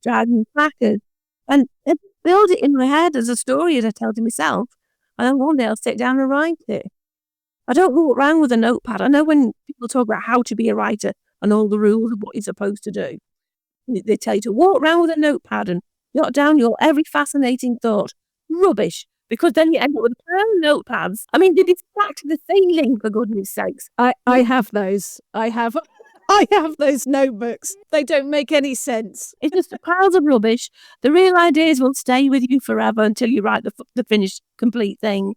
Dragon Crackers. And I build it in my head as a story as I tell to myself. And then one day I'll sit down and write it. I don't walk around with a notepad. I know when people talk about how to be a writer, and all the rules of what you're supposed to do. They tell you to walk around with a notepad and jot down your every fascinating thought. Rubbish. Because then you end up with a pair of notepads. I mean, they distract to the ceiling, for goodness sakes. I have those. I have those notebooks. They don't make any sense. It's just piles of rubbish. The real ideas will stay with you forever until you write the finished, complete thing.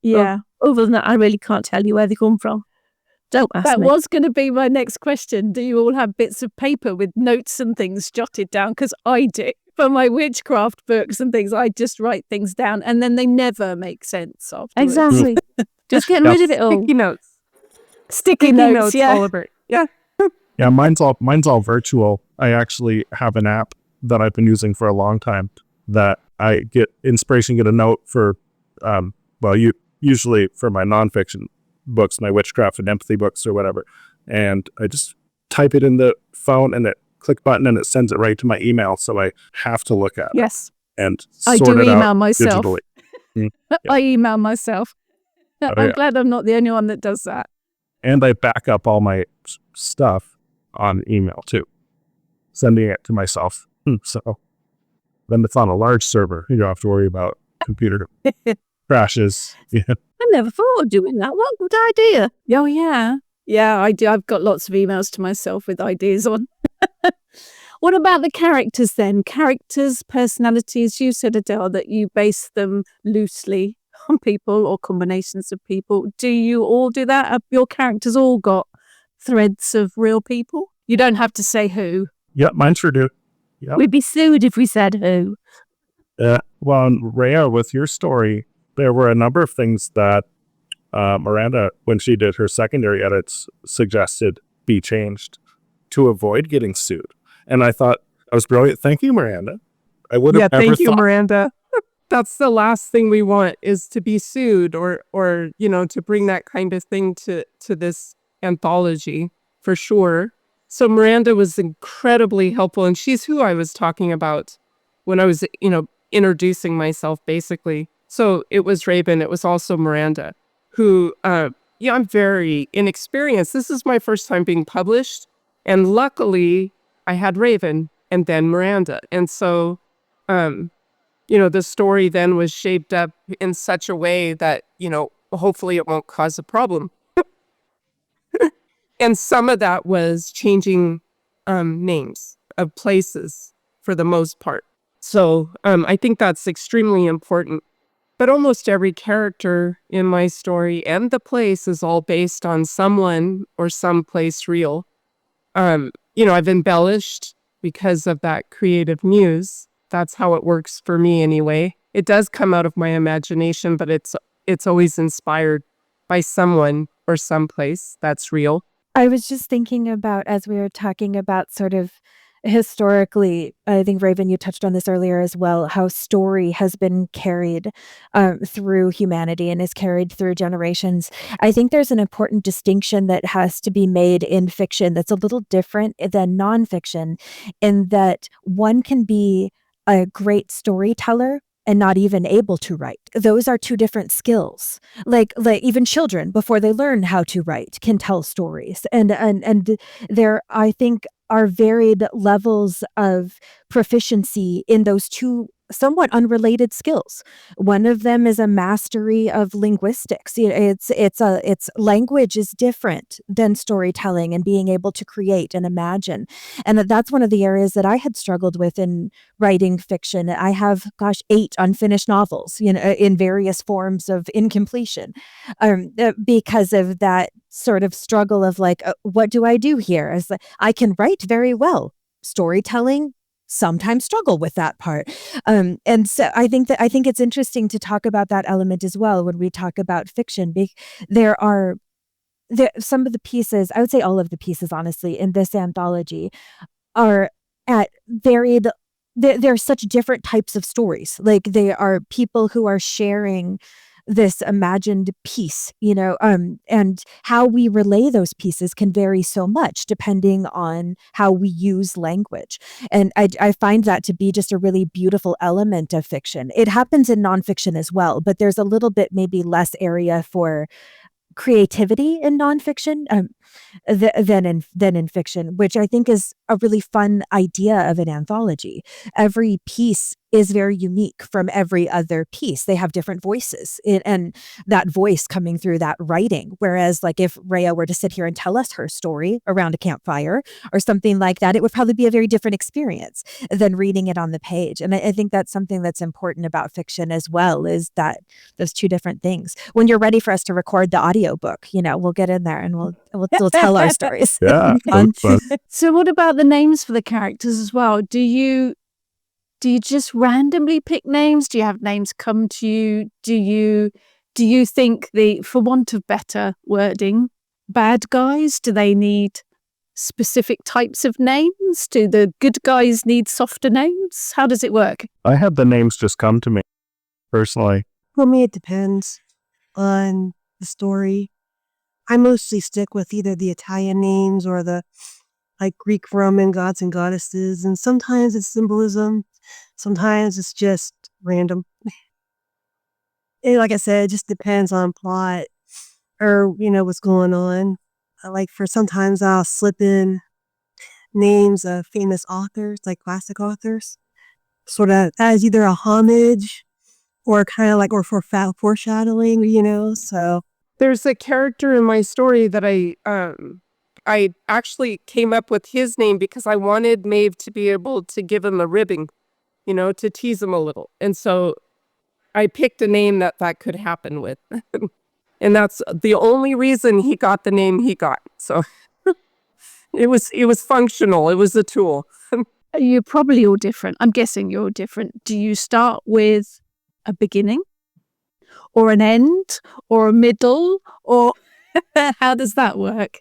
Yeah. But other than that, I really can't tell you where they come from. Don't ask That me. was going to be my next question. Do you all have bits of paper with notes and things jotted down? Because I do. For my witchcraft books and things, I just write things down and then they never make sense afterwards. Exactly. Just getting rid of it all. Sticky notes. Sticky notes, yeah. all over it. Yeah. Yeah, mine's all virtual. I actually have an app that I've been using for a long time that I get inspiration, get a note for, usually for my nonfiction books, my witchcraft and empathy books or whatever. And I just type it in the phone and it click button and it sends it right to my email. So I have to look at it Yes. and I sort do it email out myself. digitally. I email myself. I'm yeah. glad I'm not the only one that does that. And I back up all my stuff on email too, sending it to myself. So then it's on a large server. You don't have to worry about computer crashes. Yeah. I never thought of doing that. What a good idea. Oh, yeah. Yeah, I do. I've got lots of emails to myself with ideas on. What about the characters then? Characters, personalities. You said, Adele, that you base them loosely on people or combinations of people. Do you all do that? Have your characters all got threads of real people? You don't have to say who. Yep, mine sure do. Yep. We'd be sued if we said who. Well, Rhea, with your story, there were a number of things that Miranda, when she did her secondary edits, suggested be changed to avoid getting sued. And I thought that was brilliant. Thank you, Miranda. I would have never thank you, thought. Miranda. That's the last thing we want, is to be sued or to bring that kind of thing to this anthology, for sure. So Miranda was incredibly helpful, and she's who I was talking about when I was, introducing myself, basically. So it was Raven. It was also Miranda, who, I'm very inexperienced. This is my first time being published, and luckily I had Raven and then Miranda. And so, the story then was shaped up in such a way that, hopefully it won't cause a problem. And some of that was changing names of places for the most part. So I think that's extremely important. But almost every character in my story and the place is all based on someone or some place real. I've embellished because of that creative muse. That's how it works for me anyway. It does come out of my imagination, but it's always inspired by someone or someplace that's real. I was just thinking about, as we were talking about sort of historically, I think, Raven, you touched on this earlier as well, how story has been carried through humanity and is carried through generations. I think there's an important distinction that has to be made in fiction that's a little different than nonfiction, in that one can be a great storyteller and not even able to write. Those are two different skills. Like even children, before they learn how to write, can tell stories. And there, I think, are varied levels of proficiency in those two somewhat unrelated skills. One of them is a mastery of linguistics. It's language is different than storytelling and being able to create and imagine. And that's one of the areas that I had struggled with in writing fiction. I have, 8 unfinished novels, in various forms of incompletion, because of that sort of struggle of what do I do here? As I can write very well. Storytelling, sometimes struggle with that part. And so I think it's interesting to talk about that element as well when we talk about fiction. There are some of the pieces, I would say all of the pieces, honestly, in this anthology are at varied, they're such different types of stories. Like, they are people who are sharing this imagined piece, and how we relay those pieces can vary so much depending on how we use language. And I find that to be just a really beautiful element of fiction. It happens in nonfiction as well, but there's a little bit maybe less area for creativity in nonfiction than in fiction, which I think is a really fun idea of an anthology. Every piece is very unique from every other piece. They have different voices and that voice coming through that writing. Whereas like if Rhea were to sit here and tell us her story around a campfire or something like that, it would probably be a very different experience than reading it on the page. And I think that's something that's important about fiction as well, is that those two different things. When you're ready for us to record the audiobook, we'll get in there and we'll tell our stories. Yeah. Fun. So what about the names for the characters as well? Do you just randomly pick names? Do you have names come to you? Do you think for want of better wording, bad guys, do they need specific types of names? Do the good guys need softer names? How does it work? I have the names just come to me personally. For me, it depends on the story. I mostly stick with either the Italian names or the like Greek Roman gods and goddesses, and sometimes it's symbolism, sometimes it's just random. And like I said, it just depends on plot or what's going on. Like for sometimes I'll slip in names of famous authors, like classic authors, sort of as either a homage or kind of like or for foreshadowing, so. There's a character in my story that I actually came up with his name because I wanted Maeve to be able to give him a ribbing, to tease him a little. And so I picked a name that could happen with. And that's the only reason he got the name he got. So it was functional. It was a tool. You're probably all different. I'm guessing you're all different. Do you start with a beginning or an end or a middle, or how does that work?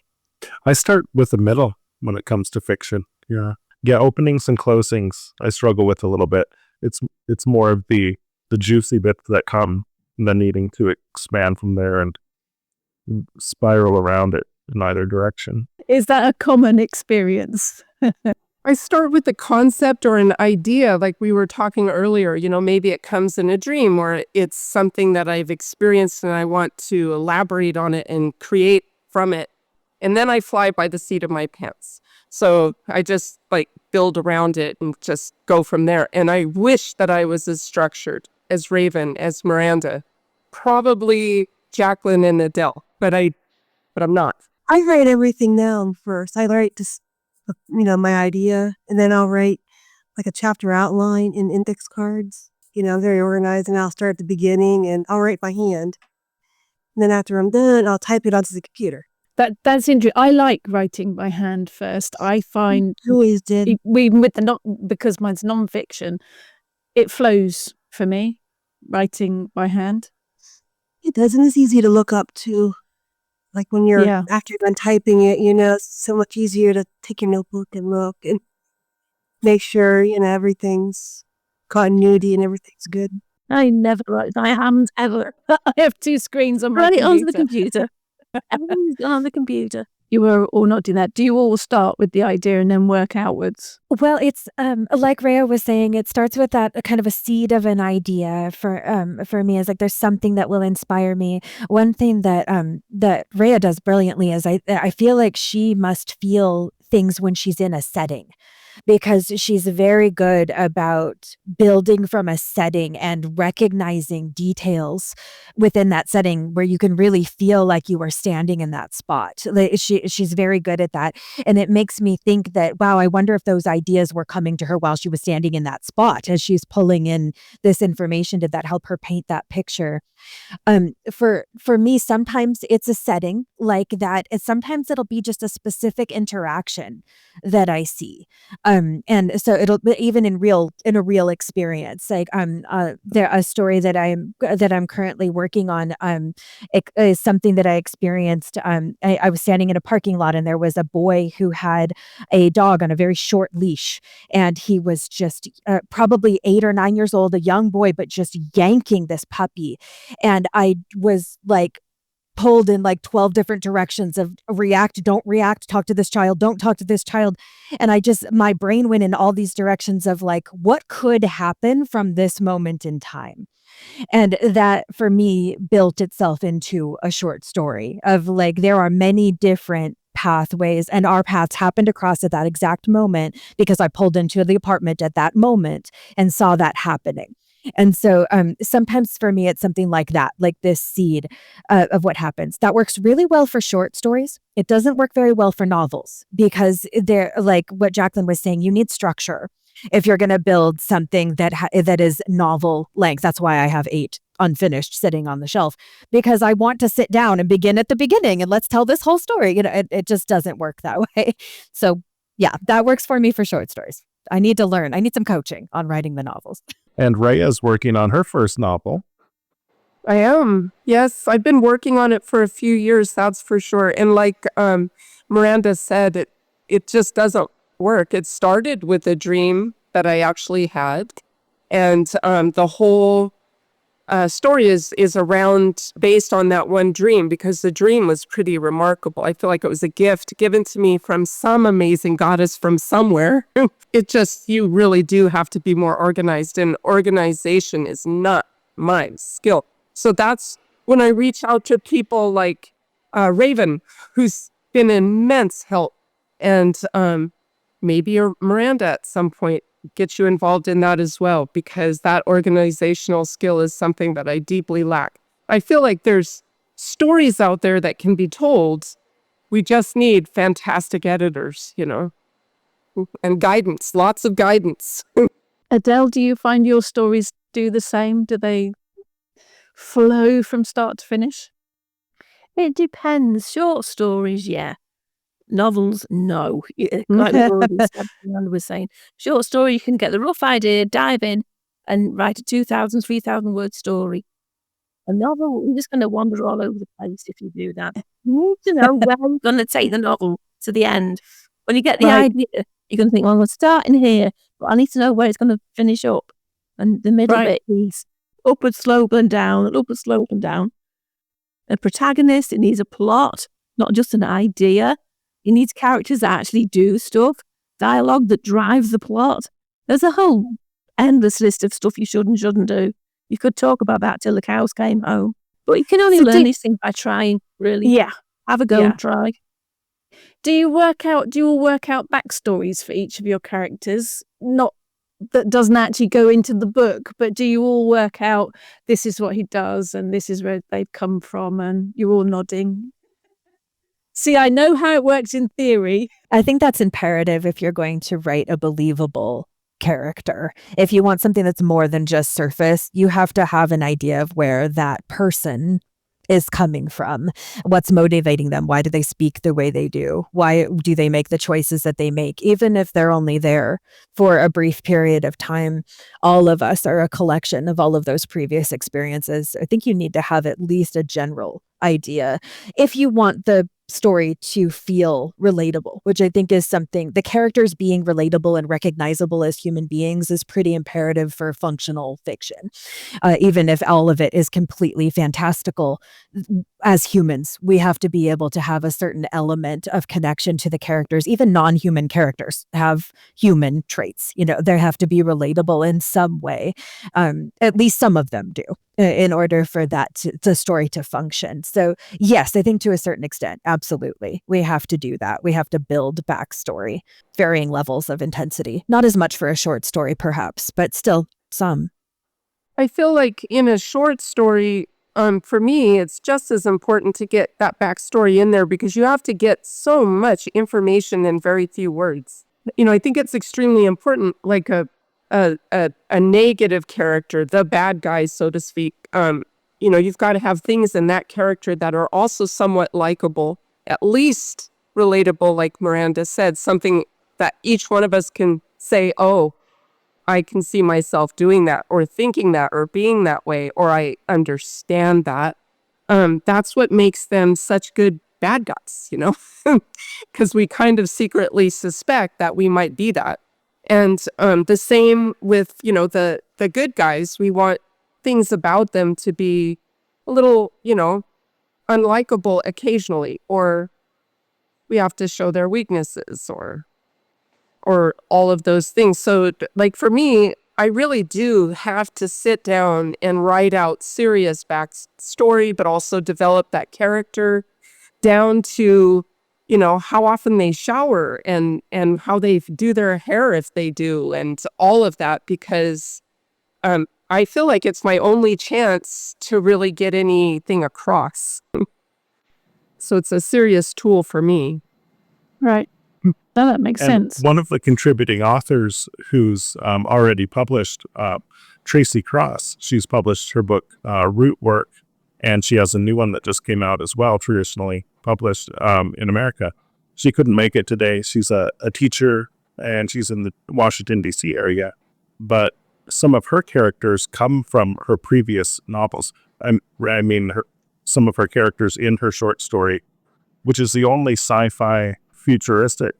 I start with the middle when it comes to fiction. Yeah. Openings and closings I struggle with a little bit. It's more of the juicy bits that come, and then needing to expand from there and spiral around it in either direction. Is that a common experience? I start with the concept or an idea, like we were talking earlier. Maybe it comes in a dream, or it's something that I've experienced and I want to elaborate on it and create from it. And then I fly by the seat of my pants. So I just build around it and just go from there. And I wish that I was as structured as Raven, as Miranda, probably Jaclyn and Adele, but I'm not. I write everything down first. I write just, my idea, and then I'll write like a chapter outline in index cards. I'm very organized, and I'll start at the beginning and I'll write by hand. And then after I'm done, I'll type it onto the computer. That's interesting. I like writing by hand first. I find You always did. because mine's nonfiction, it flows for me, writing by hand. It does, and it's easy to look up too. Like when you're after you're done typing it, it's so much easier to take your notebook and look and make sure everything's continuity and everything's good. I never write by hand ever. I have two screens on my Write it computer. onto the computer. Everything's on the computer. You were all not doing that. Do you all start with the idea and then work outwards? Well, it's like Rhea was saying, it starts with that kind of a seed of an idea for me. Is like there's something that will inspire me. One thing that Rhea does brilliantly is I feel like she must feel things when she's in a setting, because she's very good about building from a setting and recognizing details within that setting where you can really feel like you are standing in that spot. She's very good at that. And it makes me think that, wow, I wonder if those ideas were coming to her while she was standing in that spot as she's pulling in this information. Did that help her paint that picture? For me, sometimes it's a setting like that. Sometimes it'll be just a specific interaction that I see. And so it'll even in a real experience, like there a story that I'm currently working on it is something that I experienced. I was standing in a parking lot, and there was a boy who had a dog on a very short leash, and he was just probably 8 or 9 years old, a young boy, but just yanking this puppy. And I was pulled in 12 different directions of react, don't react, talk to this child, don't talk to this child. And my brain went in all these directions of what could happen from this moment in time. And that for me built itself into a short story of like, there are many different pathways, and our paths happened to cross at that exact moment because I pulled into the apartment at that moment and saw that happening. And so sometimes for me, it's something like that, like this seed of what happens. That works really well for short stories. It doesn't work very well for novels because they're like what Jaclyn was saying, you need structure if you're going to build something that is novel length. That's why I have 8 unfinished sitting on the shelf, because I want to sit down and begin at the beginning and let's tell this whole story. You know, it just doesn't work that way. So yeah, that works for me for short stories. I need to learn. I need some coaching on writing the novels. And Rhea's working on her first novel. I am. Yes, I've been working on it for a few years, that's for sure. And like Miranda said, it just doesn't work. It started with a dream that I actually had. And the whole story is around based on that one dream, because the dream was pretty remarkable. I feel like it was a gift given to me from some amazing goddess from somewhere. It just, you really do have to be more organized, and organization is not my skill. So that's when I reach out to people like Raven, who's been an immense help, and maybe Miranda at some point get you involved in that as well, because that organizational skill is something that I deeply lack. I feel like there's stories out there that can be told. We just need fantastic editors, you know, and guidance, lots of guidance. Adele, do you find your stories do the same? Do they flow from start to finish? It depends. Short stories, yeah. Novels, no. Like we've already said, Miranda was saying, short story, you can get the rough idea, dive in, and write a 2,000, 3,000 word story. A novel, you're just going to wander all over the place if you do that. You need to know where you're going to take the novel to the end. When you get the idea, you're going to think, well, I'm going to start in here, but I need to know where it's going to finish up. And the middle bit is upward slope and down, and upward slope and down. A protagonist, it needs a plot, not just an idea. It needs characters that actually do stuff, dialogue that drives the plot. There's a whole endless list of stuff you should and shouldn't do. You could talk about that till the cows came home. But you can only learn these things by trying, really. Yeah. Have a go and try. Do you all work out backstories for each of your characters? Not that doesn't actually go into the book, but do you all work out this is what he does and this is where they've come from, and you're all nodding? See, I know how it works in theory. I think that's imperative if you're going to write a believable character. If you want something that's more than just surface, you have to have an idea of where that person is coming from. What's motivating them? Why do they speak the way they do? Why do they make the choices that they make? Even if they're only there for a brief period of time, all of us are a collection of all of those previous experiences. I think you need to have at least a general idea if you want the story to feel relatable, which I think is something, the characters being relatable and recognizable as human beings is pretty imperative for functional fiction. Even if all of it is completely fantastical, as humans, we have to be able to have a certain element of connection to the characters. Even non-human characters have human traits. You know, they have to be relatable in some way. At least some of them do, in order for that the story to function. So yes, I think to a certain extent, absolutely, we have to do that. We have to build backstory, varying levels of intensity. Not as much for a short story, perhaps, but still some. I feel like in a short story, for me, it's just as important to get that backstory in there, because you have to get so much information in very few words. You know, I think it's extremely important, like a negative character, the bad guy, so to speak. You know, you've got to have things in that character that are also somewhat likable, at least relatable, like Miranda said, something that each one of us can say, oh, I can see myself doing that, or thinking that, or being that way, or I understand that. That's what makes them such good bad guys, you know, because we kind of secretly suspect that we might be that. And the same with, you know, the good guys. We want things about them to be a little, you know, unlikable occasionally, or we have to show their weaknesses, or all of those things. So like for me, I really do have to sit down and write out serious backstory, but also develop that character down to, how often they shower and how they do their hair if they do, and all of that, because I feel like it's my only chance to really get anything across. So it's a serious tool for me. Right. No, that makes And sense. one of the contributing authors who's already published, Tracy Cross, she's published her book, Root Work, and she has a new one that just came out as well, traditionally published in America. She couldn't make it today. She's a teacher, and she's in the Washington, D.C. area. But some of her characters come from her previous novels. I mean, some of her characters in her short story, which is the only sci-fi futuristic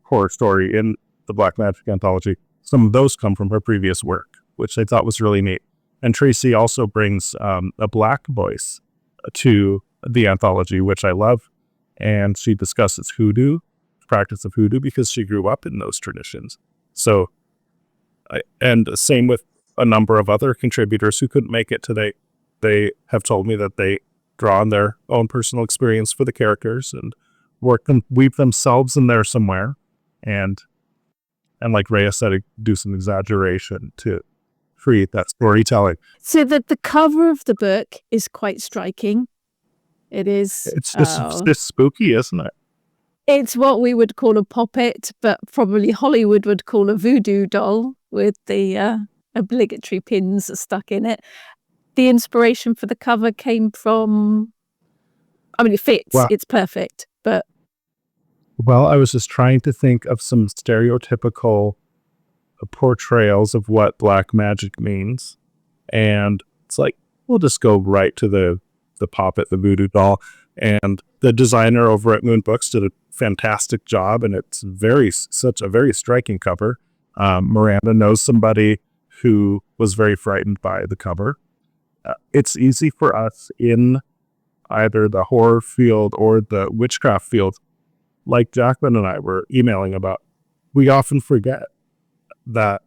horror story in the Black Magick anthology. Some of those come from her previous work, which I thought was really neat. And Tracy also brings a Black voice to the anthology, which I love. And she discusses hoodoo, practice of hoodoo, because she grew up in those traditions. So, and same with a number of other contributors who couldn't make it today. They have told me that they draw on their own personal experience for the characters and weave themselves in there somewhere. And like Rhea said, do some exaggeration to create that storytelling. So that the cover of the book is quite striking. It is. It's just spooky, isn't it? It's what we would call a poppet, but probably Hollywood would call a voodoo doll with the obligatory pins stuck in it. The inspiration for the cover came from, it fits, It's perfect, but... Well, I was just trying to think of some stereotypical portrayals of what Black Magick means. And it's like, we'll just go right to the poppet, the voodoo doll. And the designer over at Moon Books did a fantastic job, and it's such a very striking cover. Miranda knows somebody who was very frightened by the cover. It's easy for us in either the horror field or the witchcraft field, like Jaclyn and I were emailing about. We often forget that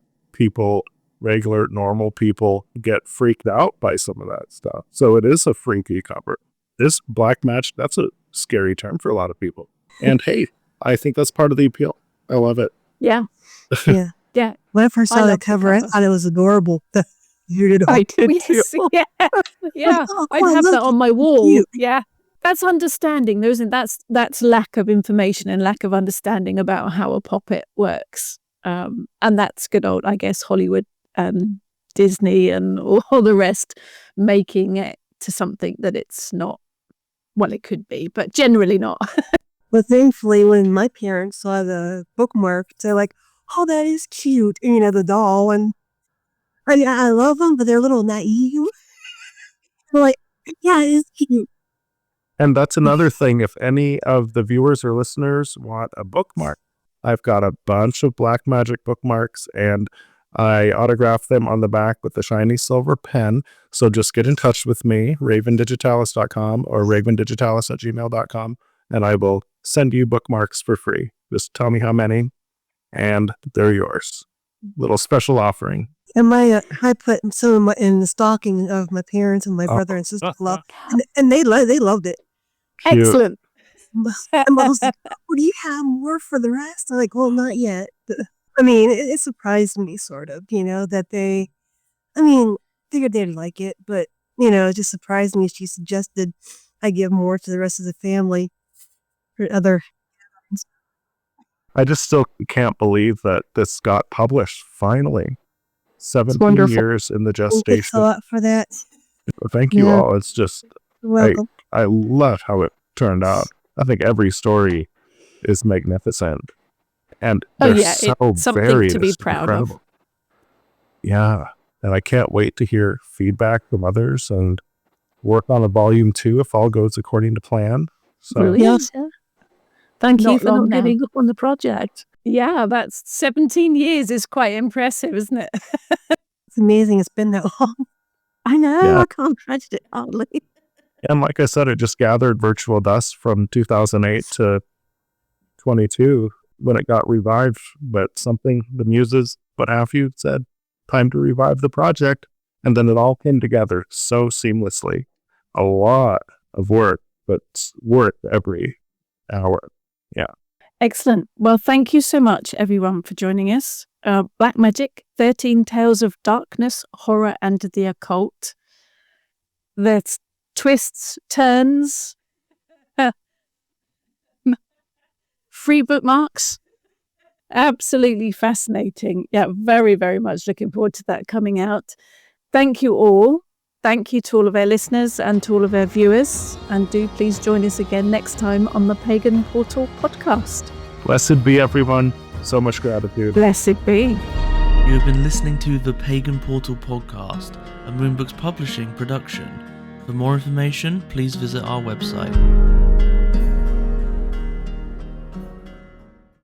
regular, normal people get freaked out by some of that stuff. So it is a freaky cover. This Black Magick, that's a scary term for a lot of people. And hey, I think that's part of the appeal. I love it. Yeah. Yeah. Yeah. When I first saw love that the cover, I cover. thought it was adorable. I did too. Yes, yeah. Oh, I'd have look, that on my wall. cute. Yeah. That's understanding. That's lack of information and lack of understanding about how a poppet works. And that's good old, I guess, Hollywood, Disney and all the rest, making it to something that it's not. Well, it could be, but generally not. But thankfully, when my parents saw the bookmark, they're like, "Oh, that is cute," and, the doll. And I love them, but they're a little naive. They're like, "Yeah, it is cute." And that's another thing. If any of the viewers or listeners want a bookmark, I've got a bunch of Black Magick bookmarks, and I autograph them on the back with a shiny silver pen. So just get in touch with me, ravendigitalis.com or ravendigitalis@gmail.com, and I will send you bookmarks for free. Just tell me how many, and they're yours. Little special offering. And I put some in the stocking of my parents and my brother and sister love, and they loved it. Cute. Excellent. And Mom was like, "Oh, do you have more for the rest?" I'm like, "Well, not yet." It surprised me sort of, that they, figured they'd like it, but, it just surprised me. She suggested I give more to the rest of the family for other. I just still can't believe that this got published finally. 17 wonderful. years in the Thanks a gestation. lot for that. Thank you Yeah. all. It's just, You're welcome. I love how it turned out. I think every story is magnificent. And they're so it's something varied. to be It's proud incredible. of. Yeah. And I can't wait to hear feedback from others and work on a volume 2 if all goes according to plan. So Brilliant. Yeah. Thank you Not for not long now. giving up on the project. Yeah, that's 17 years is quite impressive, isn't it? It's amazing it's been that long. I know, Yeah. I can't imagine it hardly. And like I said, it just gathered virtual dust from 2008 to 22 when it got revived. But something, the muses, what have you, said, time to revive the project. And then it all came together so seamlessly. A lot of work, but worth every hour. Yeah. Excellent. Well, thank you so much, everyone, for joining us. Black Magick, 13 Tales of Darkness, Horror, and the Occult. There's twists, turns, free bookmarks. Absolutely fascinating. Yeah, very, very much looking forward to that coming out. Thank you all. Thank you to all of our listeners and to all of our viewers. And do please join us again next time on the Pagan Portal Podcast. Blessed be everyone. So much gratitude. Blessed be. You have been listening to the Pagan Portal Podcast, a Moonbooks Publishing production. For more information, please visit our website.